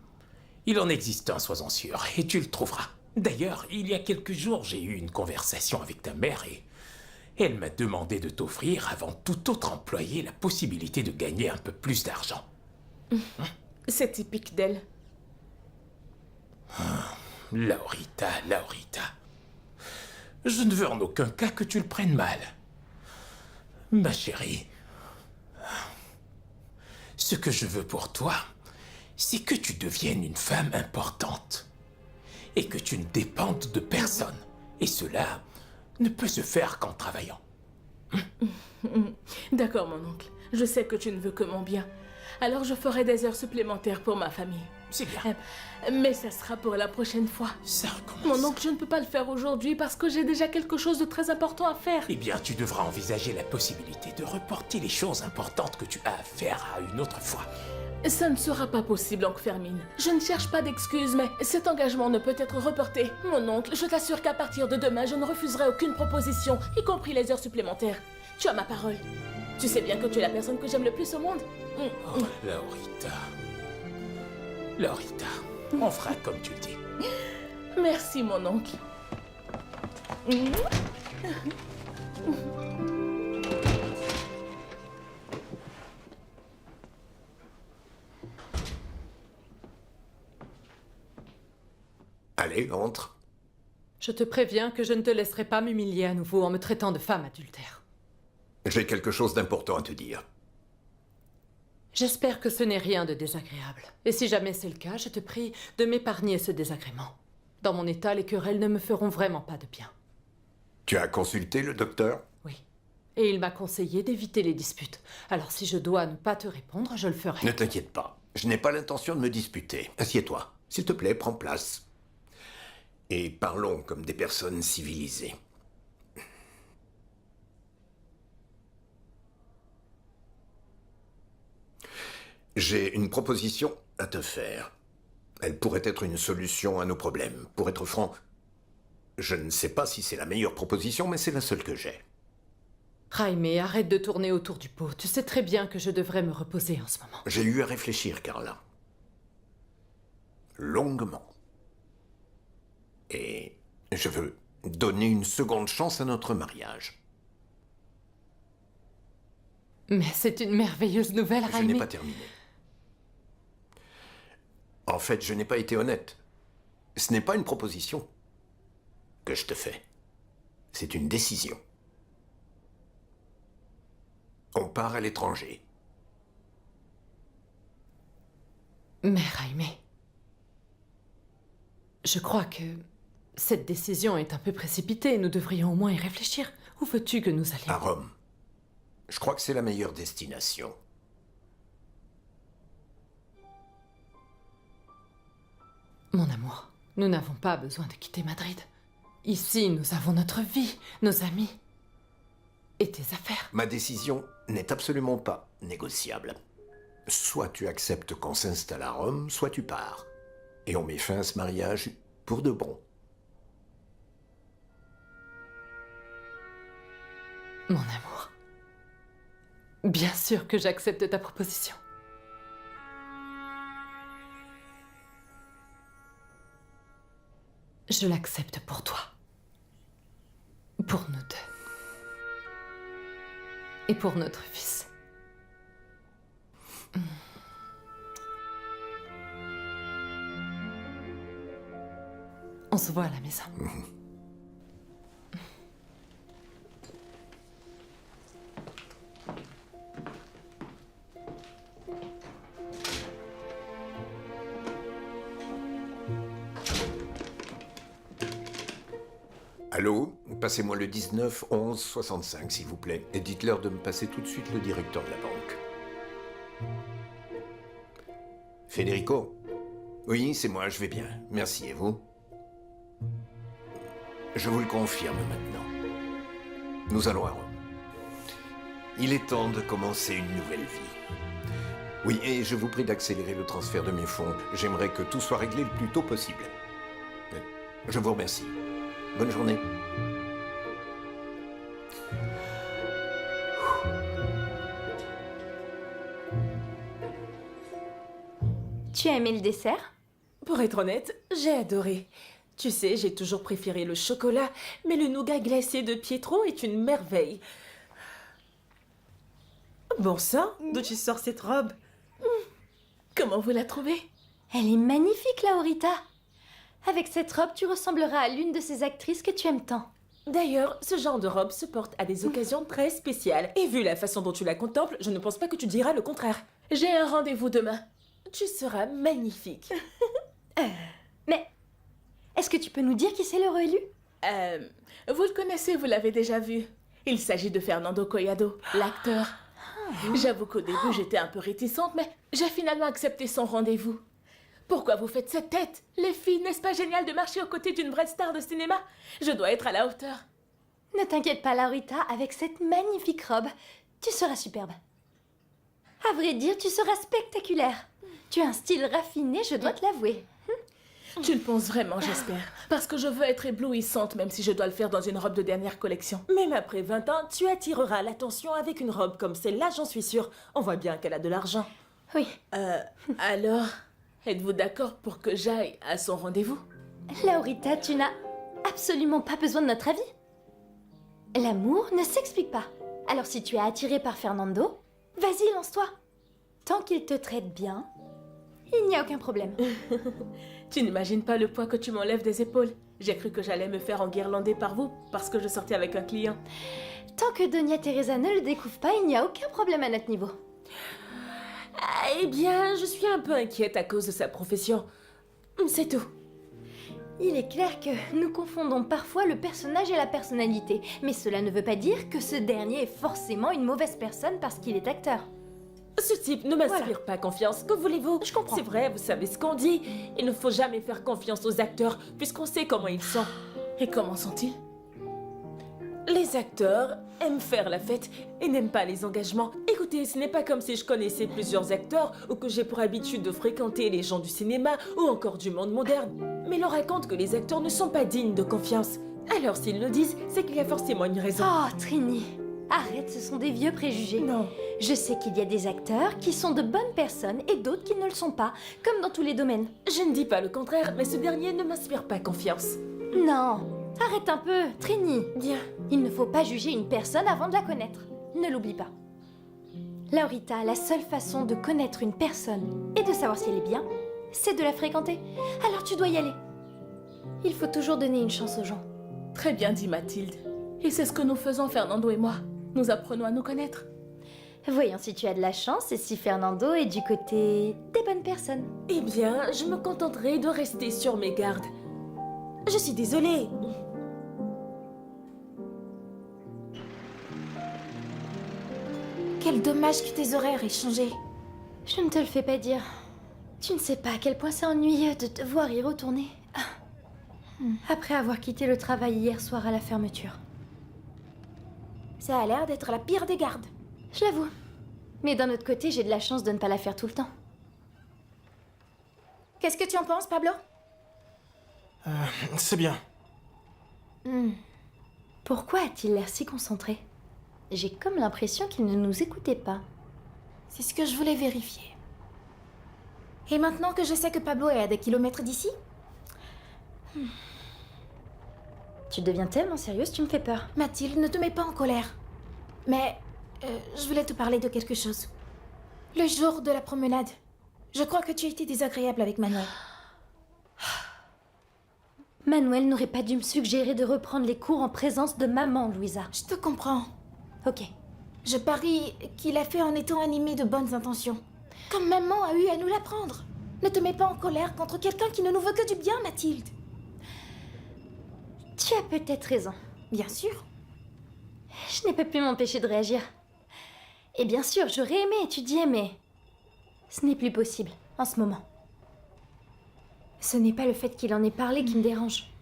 [SPEAKER 2] Il en existe un, sois-en sûr, et tu le trouveras. D'ailleurs, il y a quelques jours, j'ai eu une conversation avec ta mère et elle m'a demandé de t'offrir, avant tout autre employé, la possibilité de gagner un peu plus d'argent.
[SPEAKER 5] C'est typique d'elle.
[SPEAKER 2] Laurita, Laurita. Je ne veux en aucun cas que tu le prennes mal. Ma chérie, ce que je veux pour toi, c'est que tu deviennes une femme importante et que tu ne dépendes de personne. Et cela ne peut se faire qu'en travaillant.
[SPEAKER 5] D'accord, mon oncle. Je sais que tu ne veux que mon bien. Alors je ferai des heures supplémentaires pour ma famille.
[SPEAKER 2] C'est bien.
[SPEAKER 5] Mais ça sera pour la prochaine fois.
[SPEAKER 2] Ça recommence.
[SPEAKER 5] Mon oncle, je ne peux pas le faire aujourd'hui parce que j'ai déjà quelque chose de très important à faire.
[SPEAKER 2] Eh bien, tu devras envisager la possibilité de reporter les choses importantes que tu as à faire à une autre fois.
[SPEAKER 5] Ça ne sera pas possible, oncle Fermine. Je ne cherche pas d'excuses, mais cet engagement ne peut être reporté. Mon oncle, je t'assure qu'à partir de demain, je ne refuserai aucune proposition, y compris les heures supplémentaires. Tu as ma parole. Tu sais bien que tu es la personne que j'aime le plus au monde.
[SPEAKER 2] Oh, Laurita. Laurita, on fera comme tu le dis.
[SPEAKER 5] Merci, mon oncle.
[SPEAKER 2] Allez, entre.
[SPEAKER 1] Je te préviens que je ne te laisserai pas m'humilier à nouveau en me traitant de femme adultère.
[SPEAKER 2] J'ai quelque chose d'important à te dire.
[SPEAKER 1] J'espère que ce n'est rien de désagréable. Et si jamais c'est le cas, je te prie de m'épargner ce désagrément. Dans mon état, les querelles ne me feront vraiment pas de bien.
[SPEAKER 2] Tu as consulté le docteur?
[SPEAKER 1] Oui. Et il m'a conseillé d'éviter les disputes. Alors si je dois ne pas te répondre, je le ferai.
[SPEAKER 18] Ne t'inquiète pas. Je n'ai pas l'intention de me disputer. Assieds-toi. S'il te plaît, prends place. Et parlons comme des personnes civilisées. J'ai une proposition à te faire. Elle pourrait être une solution à nos problèmes. Pour être franc, je ne sais pas si c'est la meilleure proposition, mais c'est la seule que j'ai.
[SPEAKER 1] Jaime, arrête de tourner autour du pot. Tu sais très bien que je devrais me reposer en ce moment.
[SPEAKER 18] J'ai eu à réfléchir, Carla. Longuement. Et je veux donner une seconde chance à notre mariage.
[SPEAKER 1] Mais c'est une merveilleuse nouvelle,
[SPEAKER 18] Je
[SPEAKER 1] Jaime.
[SPEAKER 18] n'ai pas terminé. En fait, je n'ai pas été honnête. Ce n'est pas une proposition que je te fais. C'est une décision. On part à l'étranger.
[SPEAKER 1] Mais Jaime, je crois que cette décision est un peu précipitée. Nous devrions au moins y réfléchir. Où veux-tu que nous allions?
[SPEAKER 18] À Rome. Je crois que c'est la meilleure destination.
[SPEAKER 1] Mon amour, nous n'avons pas besoin de quitter Madrid. Ici, nous avons notre vie, nos amis et tes affaires.
[SPEAKER 18] Ma décision n'est absolument pas négociable. Soit tu acceptes qu'on s'installe à Rome, soit tu pars. Et on met fin à ce mariage pour de bon.
[SPEAKER 1] Mon amour, bien sûr que j'accepte ta proposition. Je l'accepte pour toi. Pour nous deux. Et pour notre fils. On se voit à la maison.
[SPEAKER 18] Allô? Passez-moi le 19 11 65, s'il vous plaît. Et dites-leur de me passer tout de suite le directeur de la banque. Federico? Oui, c'est moi, je vais bien. Merci, et vous? Je vous le confirme maintenant. Nous allons à Rome. Il est temps de commencer une nouvelle vie. Oui, et je vous prie d'accélérer le transfert de mes fonds. J'aimerais que tout soit réglé le plus tôt possible. Je vous remercie. Bonne journée.
[SPEAKER 4] Tu as aimé le dessert?
[SPEAKER 5] Pour être honnête, j'ai adoré. Tu sais, j'ai toujours préféré le chocolat, mais le nougat glacé de Pietro est une merveille. Bon sang, d'où tu sors cette robe? Comment vous la trouvez?
[SPEAKER 4] Elle est magnifique, Laurita. Avec cette robe, tu ressembleras à l'une de ces actrices que tu aimes tant.
[SPEAKER 5] D'ailleurs, ce genre de robe se porte à des occasions très spéciales. Et vu la façon dont tu la contemples, je ne pense pas que tu diras le contraire. J'ai un rendez-vous demain. Tu seras magnifique.
[SPEAKER 4] Mais est-ce que tu peux nous dire qui c'est l'heureux élu?
[SPEAKER 5] Vous le connaissez, vous l'avez déjà vu. Il s'agit de Fernando Collado, l'acteur. J'avoue qu'au début, j'étais un peu réticente, mais j'ai finalement accepté son rendez-vous. Pourquoi vous faites cette tête? Les filles, n'est-ce pas génial de marcher aux côtés d'une vraie star de cinéma? Je dois être à la hauteur.
[SPEAKER 4] Ne t'inquiète pas, Laurita, avec cette magnifique robe, tu seras superbe. À vrai dire, tu seras spectaculaire. Tu as un style raffiné, je dois te l'avouer.
[SPEAKER 5] Tu le penses vraiment, j'espère. Parce que je veux être éblouissante, même si je dois le faire dans une robe de dernière collection. Même après 20 ans, tu attireras l'attention avec une robe comme celle-là, j'en suis sûre. On voit bien qu'elle a de l'argent.
[SPEAKER 4] Oui.
[SPEAKER 5] Alors, êtes-vous d'accord pour que j'aille à son rendez-vous?
[SPEAKER 4] Laurita, tu n'as absolument pas besoin de notre avis. L'amour ne s'explique pas. Alors si tu es attiré par Fernando, vas-y, lance-toi. Tant qu'il te traite bien, il n'y a aucun problème.
[SPEAKER 5] Tu n'imagines pas le poids que tu m'enlèves des épaules. J'ai cru que j'allais me faire enguirlander par vous parce que je sortais avec un client.
[SPEAKER 4] Tant que Doña Teresa ne le découvre pas, il n'y a aucun problème à notre niveau.
[SPEAKER 5] Eh bien, je suis un peu inquiète à cause de sa profession. C'est tout.
[SPEAKER 4] Il est clair que nous confondons parfois le personnage et la personnalité, mais cela ne veut pas dire que ce dernier est forcément une mauvaise personne parce qu'il est acteur.
[SPEAKER 5] Ce type ne m'inspire pas confiance, que voulez-vous?
[SPEAKER 4] Je comprends.
[SPEAKER 5] C'est vrai, vous savez ce qu'on dit. Il ne faut jamais faire confiance aux acteurs, puisqu'on sait comment ils sont.
[SPEAKER 16] Et comment sont-ils?
[SPEAKER 5] Les acteurs aiment faire la fête et n'aiment pas les engagements. Écoutez, ce n'est pas comme si je connaissais plusieurs acteurs ou que j'ai pour habitude de fréquenter les gens du cinéma ou encore du monde moderne. Mais l'on raconte que les acteurs ne sont pas dignes de confiance. Alors s'ils le disent, c'est qu'il y a forcément une raison.
[SPEAKER 4] Oh, Trini, arrête, ce sont des vieux préjugés.
[SPEAKER 5] Non.
[SPEAKER 4] Je sais qu'il y a des acteurs qui sont de bonnes personnes et d'autres qui ne le sont pas, comme dans tous les domaines.
[SPEAKER 5] Je ne dis pas le contraire, mais ce dernier ne m'inspire pas confiance.
[SPEAKER 4] Non, arrête un peu, Trini.
[SPEAKER 5] Bien.
[SPEAKER 4] Il ne faut pas juger une personne avant de la connaître. Ne l'oublie pas. Laurita, la seule façon de connaître une personne et de savoir si elle est bien, c'est de la fréquenter. Alors tu dois y aller. Il faut toujours donner une chance aux gens.
[SPEAKER 16] Très bien dit, Mathilde. Et c'est ce que nous faisons, Fernando et moi. Nous apprenons à nous connaître.
[SPEAKER 4] Voyons si tu as de la chance et si Fernando est du côté des bonnes personnes.
[SPEAKER 5] Eh bien, je me contenterai de rester sur mes gardes. Je suis désolée.
[SPEAKER 19] Quel dommage que tes horaires aient changé.
[SPEAKER 4] Je ne te le fais pas dire. Tu ne sais pas à quel point c'est ennuyeux de te voir y retourner. Après avoir quitté le travail hier soir à la fermeture.
[SPEAKER 19] Ça a l'air d'être la pire des gardes.
[SPEAKER 4] Je l'avoue. Mais d'un autre côté, j'ai de la chance de ne pas la faire tout le temps.
[SPEAKER 19] Qu'est-ce que tu en penses, Pablo?
[SPEAKER 20] C'est bien.
[SPEAKER 4] Pourquoi a-t-il l'air si concentré? J'ai comme l'impression qu'il ne nous écoutait pas.
[SPEAKER 19] C'est ce que je voulais vérifier. Et maintenant que je sais que Pablo est à des kilomètres d'ici?
[SPEAKER 4] Tu deviens tellement sérieuse, tu me fais peur.
[SPEAKER 19] Mathilde, ne te mets pas en colère. Mais je voulais te parler de quelque chose. Le jour de la promenade, je crois que tu as été désagréable avec Manuel.
[SPEAKER 4] Manuel n'aurait pas dû me suggérer de reprendre les cours en présence de maman, Louisa.
[SPEAKER 19] Je te comprends.
[SPEAKER 4] Ok.
[SPEAKER 19] Je parie qu'il a fait en étant animé de bonnes intentions. Comme maman a eu à nous l'apprendre. Ne te mets pas en colère contre quelqu'un qui ne nous veut que du bien, Mathilde.
[SPEAKER 4] Tu as peut-être raison.
[SPEAKER 19] Bien sûr.
[SPEAKER 4] Je n'ai pas pu m'empêcher de réagir. Et bien sûr, j'aurais aimé étudier, mais ce n'est plus possible en ce moment. Ce n'est pas le fait qu'il en ait parlé qui me dérange.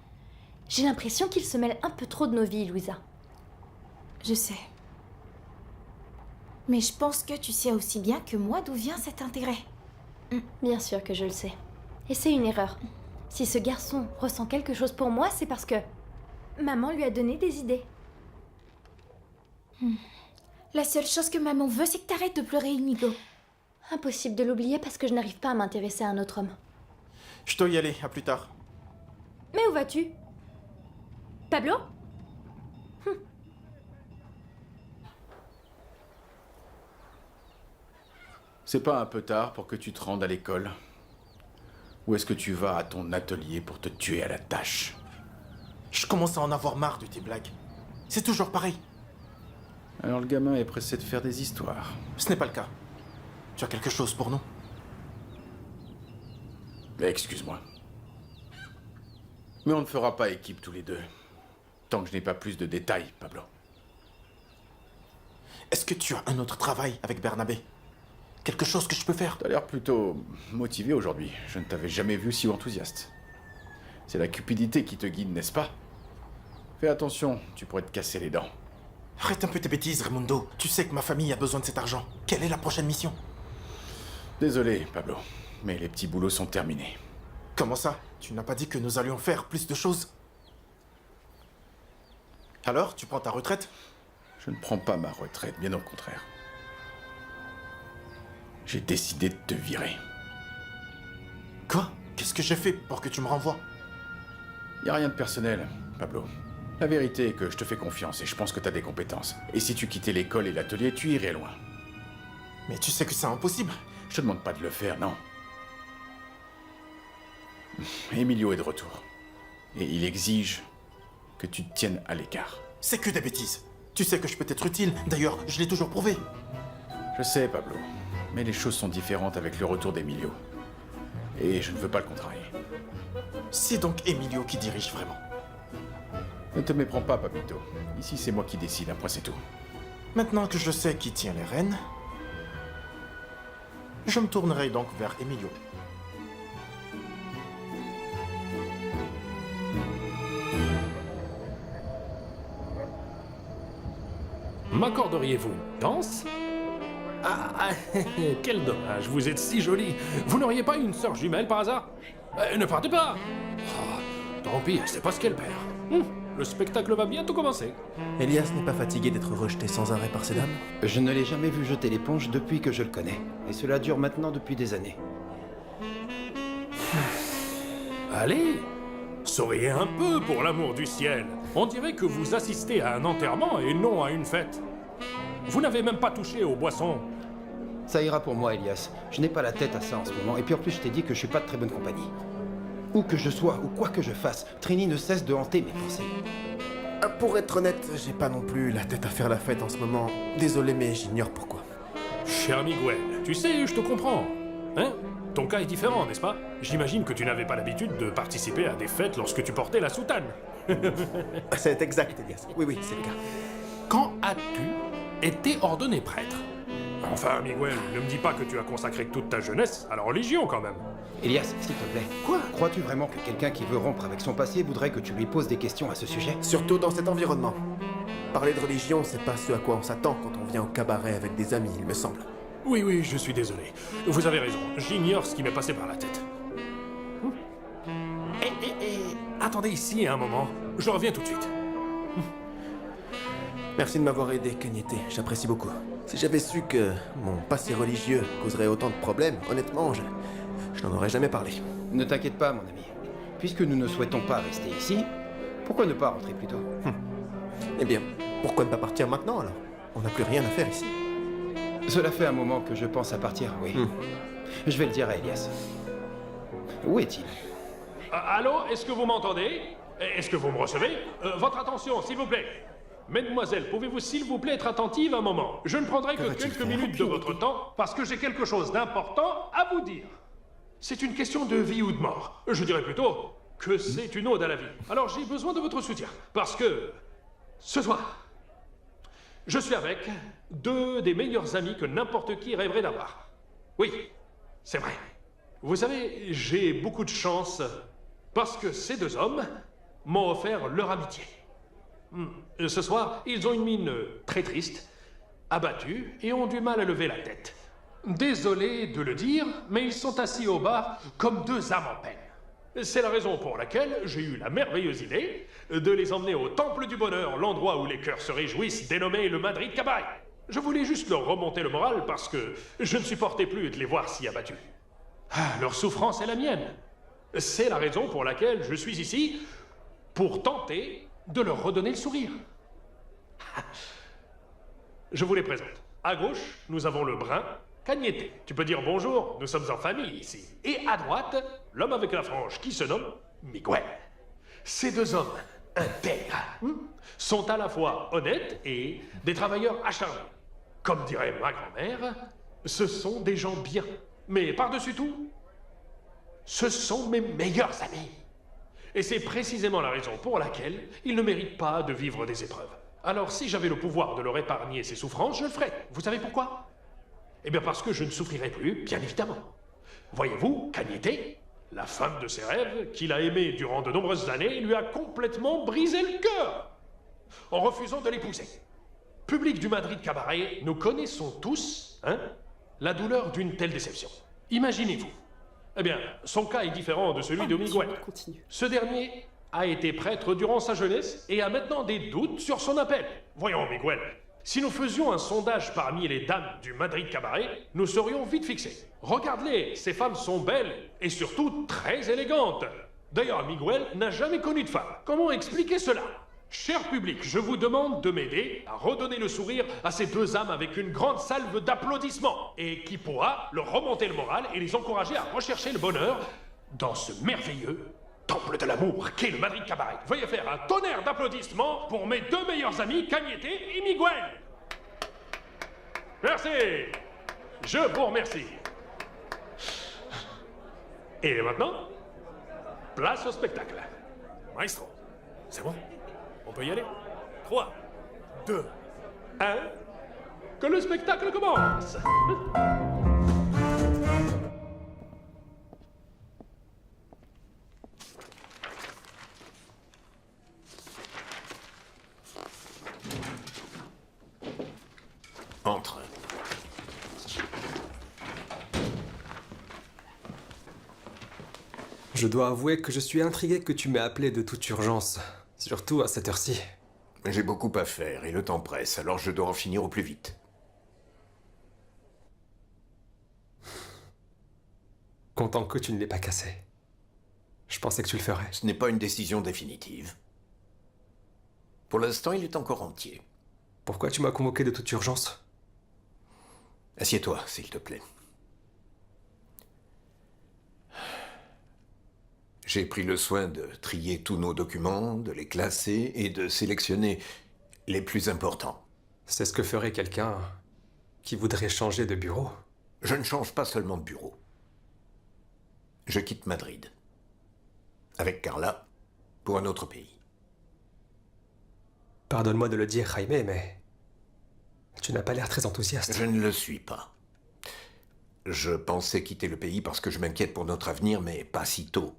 [SPEAKER 4] J'ai l'impression qu'il se mêle un peu trop de nos vies, Louisa.
[SPEAKER 19] Je sais. Mais je pense que tu sais aussi bien que moi d'où vient cet intérêt.
[SPEAKER 4] Bien sûr que je le sais. Et c'est une erreur. Si ce garçon ressent quelque chose pour moi, c'est parce que maman lui a donné des idées.
[SPEAKER 19] La seule chose que maman veut, c'est que t'arrêtes de pleurer, Inigo.
[SPEAKER 4] Impossible de l'oublier parce que je n'arrive pas à m'intéresser à un autre homme.
[SPEAKER 20] Je dois y aller, à plus tard.
[SPEAKER 4] Mais où vas-tu? Pablo?
[SPEAKER 8] C'est pas un peu tard pour que tu te rendes à l'école? Ou est-ce que tu vas à ton atelier pour te tuer à la tâche?
[SPEAKER 20] Je commence à en avoir marre de tes blagues. C'est toujours pareil.
[SPEAKER 8] Alors le gamin est pressé de faire des histoires.
[SPEAKER 20] Ce n'est pas le cas. Tu as quelque chose pour nous?
[SPEAKER 8] Mais excuse-moi. Mais on ne fera pas équipe tous les deux. Tant que je n'ai pas plus de détails, Pablo.
[SPEAKER 20] Est-ce que tu as un autre travail avec Bernabé? Quelque chose que je peux faire?
[SPEAKER 8] T'as l'air plutôt motivé aujourd'hui. Je ne t'avais jamais vu si enthousiaste. C'est la cupidité qui te guide, n'est-ce pas? Fais attention, tu pourrais te casser les dents.
[SPEAKER 20] Arrête un peu tes bêtises, Raimundo. Tu sais que ma famille a besoin de cet argent. Quelle est la prochaine mission?
[SPEAKER 8] Désolé, Pablo, mais les petits boulots sont terminés.
[SPEAKER 20] Comment ça? Tu n'as pas dit que nous allions faire plus de choses? Alors, tu prends ta retraite?
[SPEAKER 8] Je ne prends pas ma retraite, bien au contraire. J'ai décidé de te virer.
[SPEAKER 20] Quoi? Qu'est-ce que j'ai fait pour que tu me renvoies?
[SPEAKER 8] Y a rien de personnel, Pablo. La vérité est que je te fais confiance et je pense que t'as des compétences. Et si tu quittais l'école et l'atelier, tu irais loin.
[SPEAKER 20] Mais tu sais que c'est impossible.
[SPEAKER 8] Je te demande pas de le faire, non. Emilio est de retour. Et il exige que tu te tiennes à l'écart.
[SPEAKER 20] C'est que des bêtises. Tu sais que je peux être utile. D'ailleurs, je l'ai toujours prouvé.
[SPEAKER 8] Je sais, Pablo. Mais les choses sont différentes avec le retour d'Emilio. Et je ne veux pas le contrarier.
[SPEAKER 20] C'est donc Emilio qui dirige vraiment.
[SPEAKER 8] Ne te méprends pas, Papito. Ici, c'est moi qui décide, après c'est tout.
[SPEAKER 20] Maintenant que je sais qui tient les rênes, je me tournerai donc vers Emilio.
[SPEAKER 14] M'accorderiez-vous une danse? Ah, quel dommage, vous êtes si jolie. Vous n'auriez pas une sœur jumelle par hasard? Ne partez pas. Oh, tant pis, c'est pas ce qu'elle perd. Le spectacle va bientôt commencer.
[SPEAKER 17] Elias n'est pas fatigué d'être rejeté sans arrêt par ces dames?
[SPEAKER 21] Je ne l'ai jamais vu jeter l'éponge depuis que je le connais. Et cela dure maintenant depuis des années.
[SPEAKER 14] Allez, souriez un peu pour l'amour du ciel. On dirait que vous assistez à un enterrement et non à une fête. Vous n'avez même pas touché aux boissons.
[SPEAKER 21] Ça ira pour moi, Elias. Je n'ai pas la tête à ça en ce moment. Et puis en plus, je t'ai dit que je suis pas de très bonne compagnie. Où que je sois, ou quoi que je fasse, Trini ne cesse de hanter mes pensées.
[SPEAKER 17] Pour être honnête, j'ai pas non plus la tête à faire la fête en ce moment. Désolé, mais j'ignore pourquoi.
[SPEAKER 14] Cher Miguel, tu sais, je te comprends. Hein? Ton cas est différent, n'est-ce pas? J'imagine que tu n'avais pas l'habitude de participer à des fêtes lorsque tu portais la soutane.
[SPEAKER 17] C'est exact, Elias. Oui, c'est le cas.
[SPEAKER 14] Quand as-tu été ordonné prêtre? Enfin, Miguel, ne me dis pas que tu as consacré toute ta jeunesse à la religion, quand même.
[SPEAKER 21] Elias, s'il te plaît. Quoi? Crois-tu vraiment que quelqu'un qui veut rompre avec son passé voudrait que tu lui poses des questions à ce sujet?
[SPEAKER 17] Surtout dans cet environnement. Parler de religion, c'est pas ce à quoi on s'attend quand on vient au cabaret avec des amis, il me semble.
[SPEAKER 14] Oui, je suis désolé. Vous avez raison, j'ignore ce qui m'est passé par la tête. Attendez ici un moment, je reviens tout de suite.
[SPEAKER 17] Merci de m'avoir aidé, Cagnete, j'apprécie beaucoup. Si j'avais su que mon passé religieux causerait autant de problèmes, honnêtement, je n'en aurais jamais parlé.
[SPEAKER 21] Ne t'inquiète pas, mon ami. Puisque nous ne souhaitons pas rester ici, pourquoi ne pas rentrer plus tôt?
[SPEAKER 17] Eh bien, pourquoi ne pas partir maintenant, alors? On n'a plus rien à faire ici.
[SPEAKER 21] Cela fait un moment que je pense à partir, oui. Je vais le dire à Elias. Où est-il?
[SPEAKER 14] Allô, est-ce que vous m'entendez? Est-ce que vous me recevez? Votre attention, s'il vous plaît. Mademoiselle, pouvez-vous s'il vous plaît être attentive un moment? Je ne prendrai que quelques minutes de votre temps parce que j'ai quelque chose d'important à vous dire. C'est une question de vie ou de mort. Je dirais plutôt que c'est une ode à la vie. Alors j'ai besoin de votre soutien parce que ce soir, je suis avec deux des meilleurs amis que n'importe qui rêverait d'avoir. Oui, c'est vrai. Vous savez, j'ai beaucoup de chance parce que ces deux hommes m'ont offert leur amitié. Ce soir, ils ont une mine très triste, abattus et ont du mal à lever la tête. Désolé de le dire, mais ils sont assis au bar comme deux âmes en peine. C'est la raison pour laquelle j'ai eu la merveilleuse idée de les emmener au Temple du Bonheur, l'endroit où les cœurs se réjouissent, dénommé le Madrid Cabaret. Je voulais juste leur remonter le moral parce que je ne supportais plus de les voir si abattus. Leur souffrance est la mienne. C'est la raison pour laquelle je suis ici, pour tenter de leur redonner le sourire. Je vous les présente. À gauche, nous avons le brun Cagnete. Tu peux dire bonjour, nous sommes en famille ici. Et à droite, l'homme avec la frange qui se nomme Miguel. Ces deux hommes intègres sont à la fois honnêtes et des travailleurs acharnés. Comme dirait ma grand-mère, ce sont des gens bien. Mais par-dessus tout, ce sont mes meilleurs amis. Et c'est précisément la raison pour laquelle ils ne méritent pas de vivre des épreuves. Alors si j'avais le pouvoir de leur épargner ces souffrances, je le ferais. Vous savez pourquoi? Eh bien parce que je ne souffrirai plus, bien évidemment. Voyez-vous, Cagnete, la femme de ses rêves, qu'il a aimée durant de nombreuses années, lui a complètement brisé le cœur en refusant de l'épouser. Public du Madrid Cabaret, nous connaissons tous, la douleur d'une telle déception. Imaginez-vous. Eh bien, son cas est différent de celui de Miguel. Ce dernier a été prêtre durant sa jeunesse et a maintenant des doutes sur son appel. Voyons, Miguel, si nous faisions un sondage parmi les dames du Madrid Cabaret, nous serions vite fixés. Regarde-les, ces femmes sont belles et surtout très élégantes. D'ailleurs, Miguel n'a jamais connu de femme. Comment expliquer cela? Cher public, je vous demande de m'aider à redonner le sourire à ces deux âmes avec une grande salve d'applaudissements et qui pourra leur remonter le moral et les encourager à rechercher le bonheur dans ce merveilleux temple de l'amour qu'est le Madrid Cabaret. Veuillez faire un tonnerre d'applaudissements pour mes deux meilleurs amis, Cagnete et Miguel. Merci. Je vous remercie. Et maintenant, place au spectacle. Maestro, c'est bon? On peut y aller? 3, 2, 1, que le spectacle commence!
[SPEAKER 18] Entre.
[SPEAKER 10] Je dois avouer que je suis intrigué que tu m'aies appelé de toute urgence, surtout à cette heure-ci.
[SPEAKER 18] J'ai beaucoup à faire et le temps presse, alors je dois en finir au plus vite.
[SPEAKER 10] Content que tu ne l'aies pas cassé. Je pensais que tu le ferais.
[SPEAKER 18] Ce n'est pas une décision définitive. Pour l'instant, il est encore entier.
[SPEAKER 10] Pourquoi tu m'as convoqué de toute urgence?
[SPEAKER 18] Assieds-toi, s'il te plaît. J'ai pris le soin de trier tous nos documents, de les classer et de sélectionner les plus importants.
[SPEAKER 10] C'est ce que ferait quelqu'un qui voudrait changer de bureau.
[SPEAKER 18] Je ne change pas seulement de bureau. Je quitte Madrid. Avec Carla, pour un autre pays.
[SPEAKER 10] Pardonne-moi de le dire, Jaime, mais tu n'as pas l'air très enthousiaste.
[SPEAKER 18] Je ne le suis pas. Je pensais quitter le pays parce que je m'inquiète pour notre avenir, mais pas si tôt.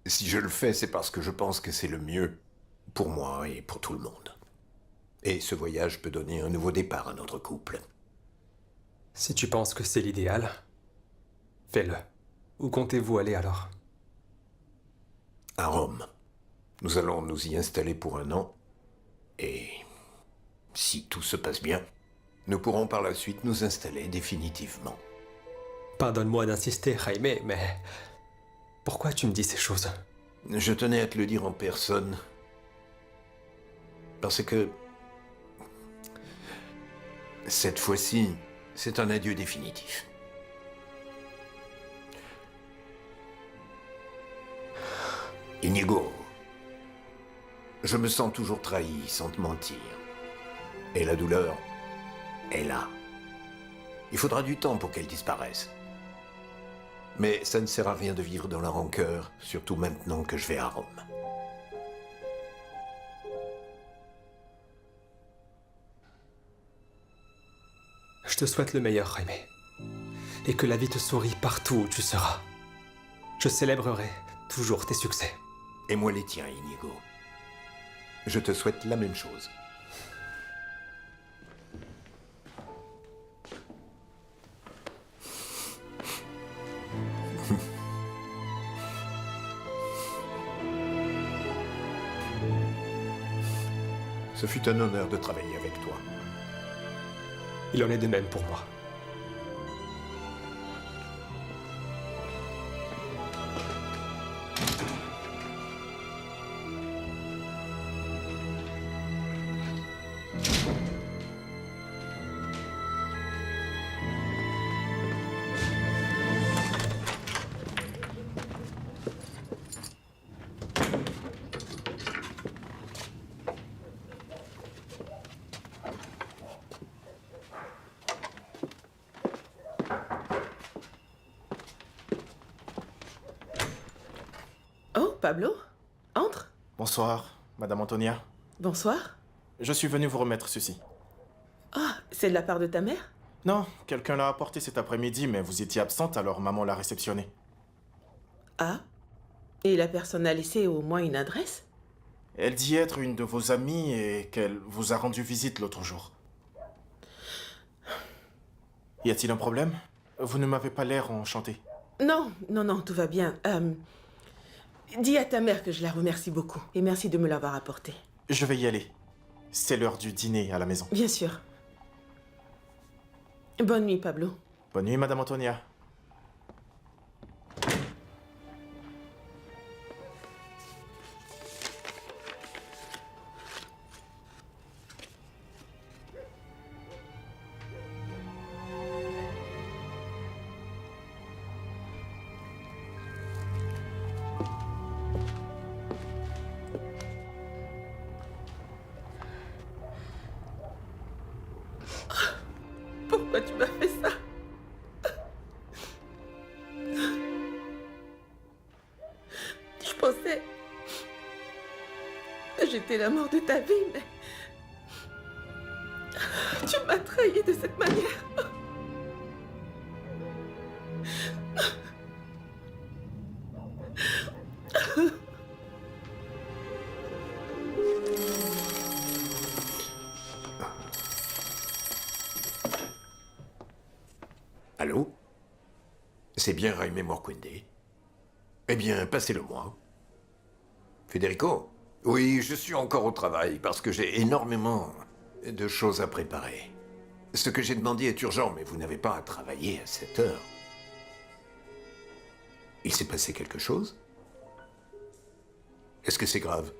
[SPEAKER 18] Si je le fais, c'est parce que je pense que c'est le mieux pour moi et pour tout le monde. Et ce voyage peut donner un nouveau départ à notre couple.
[SPEAKER 10] Si tu penses que c'est l'idéal, fais-le. Où comptez-vous aller alors?
[SPEAKER 18] À Rome. Nous allons nous y installer pour 1 an. Et si tout se passe bien, nous pourrons par la suite nous installer définitivement.
[SPEAKER 10] Pardonne-moi d'insister, Jaime, mais pourquoi tu me dis ces choses?
[SPEAKER 18] Je tenais à te le dire en personne. Parce que cette fois-ci, c'est un adieu définitif. Inigo, je me sens toujours trahi, sans te mentir. Et la douleur est là. Il faudra du temps pour qu'elle disparaisse. Mais ça ne sert à rien de vivre dans la rancœur, surtout maintenant que je vais à Rome.
[SPEAKER 10] Je te souhaite le meilleur, Jaime. Et que la vie te sourie partout où tu seras. Je célébrerai toujours tes succès.
[SPEAKER 18] Et moi les tiens, Inigo. Je te souhaite la même chose. Ce fut un honneur de travailler avec toi.
[SPEAKER 10] Il en est de même pour moi.
[SPEAKER 7] Oh, Pablo, entre.
[SPEAKER 20] Bonsoir, Madame Antonia.
[SPEAKER 7] Bonsoir.
[SPEAKER 20] Je suis venu vous remettre ceci.
[SPEAKER 7] Ah, c'est de la part de ta mère?
[SPEAKER 20] Non, quelqu'un l'a apporté cet après-midi, mais vous étiez absente, alors maman l'a réceptionné.
[SPEAKER 7] Ah, et la personne a laissé au moins une adresse?
[SPEAKER 20] Elle dit être une de vos amies et qu'elle vous a rendu visite l'autre jour. Y a-t-il un problème? Vous ne m'avez pas l'air enchanté.
[SPEAKER 7] Non, non, non, tout va bien. Dis à ta mère que je la remercie beaucoup et merci de me l'avoir apporté.
[SPEAKER 20] Je vais y aller. C'est l'heure du dîner à la maison.
[SPEAKER 7] Bien sûr. Bonne nuit, Pablo.
[SPEAKER 20] Bonne nuit, Madame Antonia.
[SPEAKER 7] Pourquoi tu m'as fait ça? pensais... J'étais l'amour de ta vie, mais... Tu m'as trahi de cette manière.
[SPEAKER 18] Allô? C'est bien Jaime Morquende. Eh bien, passez-le-moi. Federico? Oui, je suis encore au travail parce que j'ai énormément de choses à préparer. Ce que j'ai demandé est urgent, mais vous n'avez pas à travailler à 7 heures. Il s'est passé quelque chose? Est-ce que c'est grave?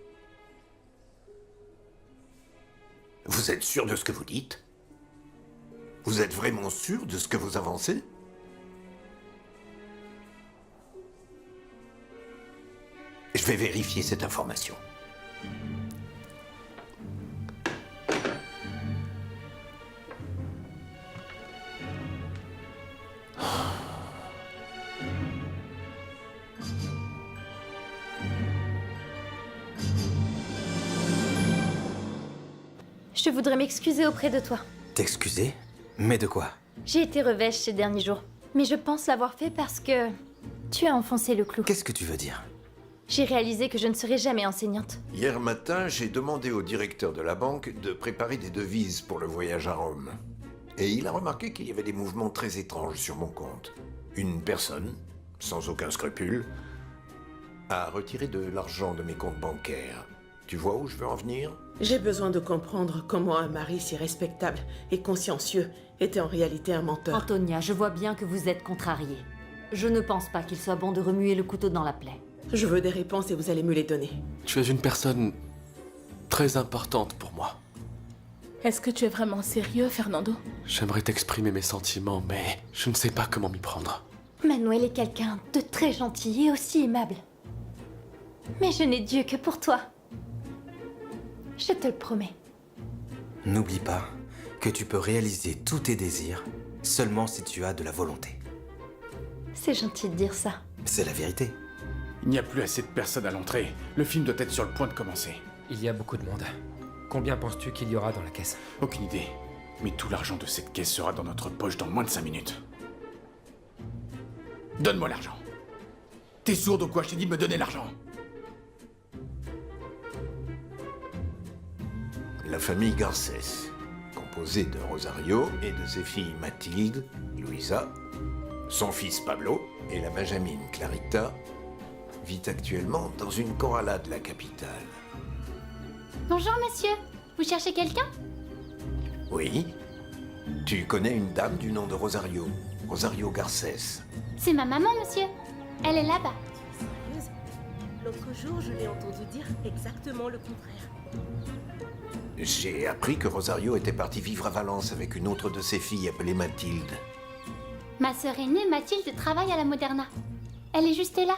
[SPEAKER 18] Vous êtes sûr de ce que vous dites? Vous êtes vraiment sûr de ce que vous avancez? Je vais vérifier cette information.
[SPEAKER 4] Je voudrais m'excuser auprès de toi.
[SPEAKER 3] T'excuser? Mais de quoi?
[SPEAKER 4] J'ai été revêche ces derniers jours. Mais je pense l'avoir fait parce que... tu as enfoncé le clou.
[SPEAKER 3] Qu'est-ce que tu veux dire?
[SPEAKER 4] J'ai réalisé que je ne serai jamais enseignante.
[SPEAKER 18] Hier matin, j'ai demandé au directeur de la banque de préparer des devises pour le voyage à Rome. Et il a remarqué qu'il y avait des mouvements très étranges sur mon compte. Une personne, sans aucun scrupule, a retiré de l'argent de mes comptes bancaires. Tu vois où je veux en venir?
[SPEAKER 7] J'ai besoin de comprendre comment un mari si respectable et consciencieux était en réalité un menteur.
[SPEAKER 6] Antonia, je vois bien que vous êtes contrariée. Je ne pense pas qu'il soit bon de remuer le couteau dans la plaie.
[SPEAKER 7] Je veux des réponses et vous allez me les donner.
[SPEAKER 13] Tu es une personne très importante pour moi.
[SPEAKER 5] Est-ce que tu es vraiment sérieux, Fernando?
[SPEAKER 13] J'aimerais t'exprimer mes sentiments, mais je ne sais pas comment m'y prendre.
[SPEAKER 4] Manuel est quelqu'un de très gentil et aussi aimable. Mais je n'ai Dieu que pour toi. Je te le promets.
[SPEAKER 3] N'oublie pas que tu peux réaliser tous tes désirs seulement si tu as de la volonté.
[SPEAKER 4] C'est gentil de dire ça.
[SPEAKER 3] C'est la vérité.
[SPEAKER 8] Il n'y a plus assez de personnes à l'entrée. Le film doit être sur le point de commencer.
[SPEAKER 9] Il y a beaucoup de monde. Combien penses-tu qu'il y aura dans la caisse?
[SPEAKER 8] Aucune idée. Mais tout l'argent de cette caisse sera dans notre poche dans moins de 5 minutes. Donne-moi l'argent. T'es sourde ou quoi? Je t'ai dit de me donner l'argent.
[SPEAKER 18] La famille Garcés, composée de Rosario et de ses filles Mathilde, Luisa, son fils Pablo et la benjamine Clarita, vit actuellement dans une corrala de la capitale.
[SPEAKER 4] Bonjour, monsieur. Vous cherchez quelqu'un?
[SPEAKER 18] Oui. Tu connais une dame du nom de Rosario, Rosario Garcés.
[SPEAKER 4] C'est ma maman, monsieur. Elle est là-bas.
[SPEAKER 22] Sérieuse? L'autre jour, je l'ai entendu dire exactement le contraire.
[SPEAKER 18] J'ai appris que Rosario était partie vivre à Valence avec une autre de ses filles appelée Mathilde.
[SPEAKER 4] Ma sœur aînée, Mathilde, travaille à la Moderna. Elle est juste là.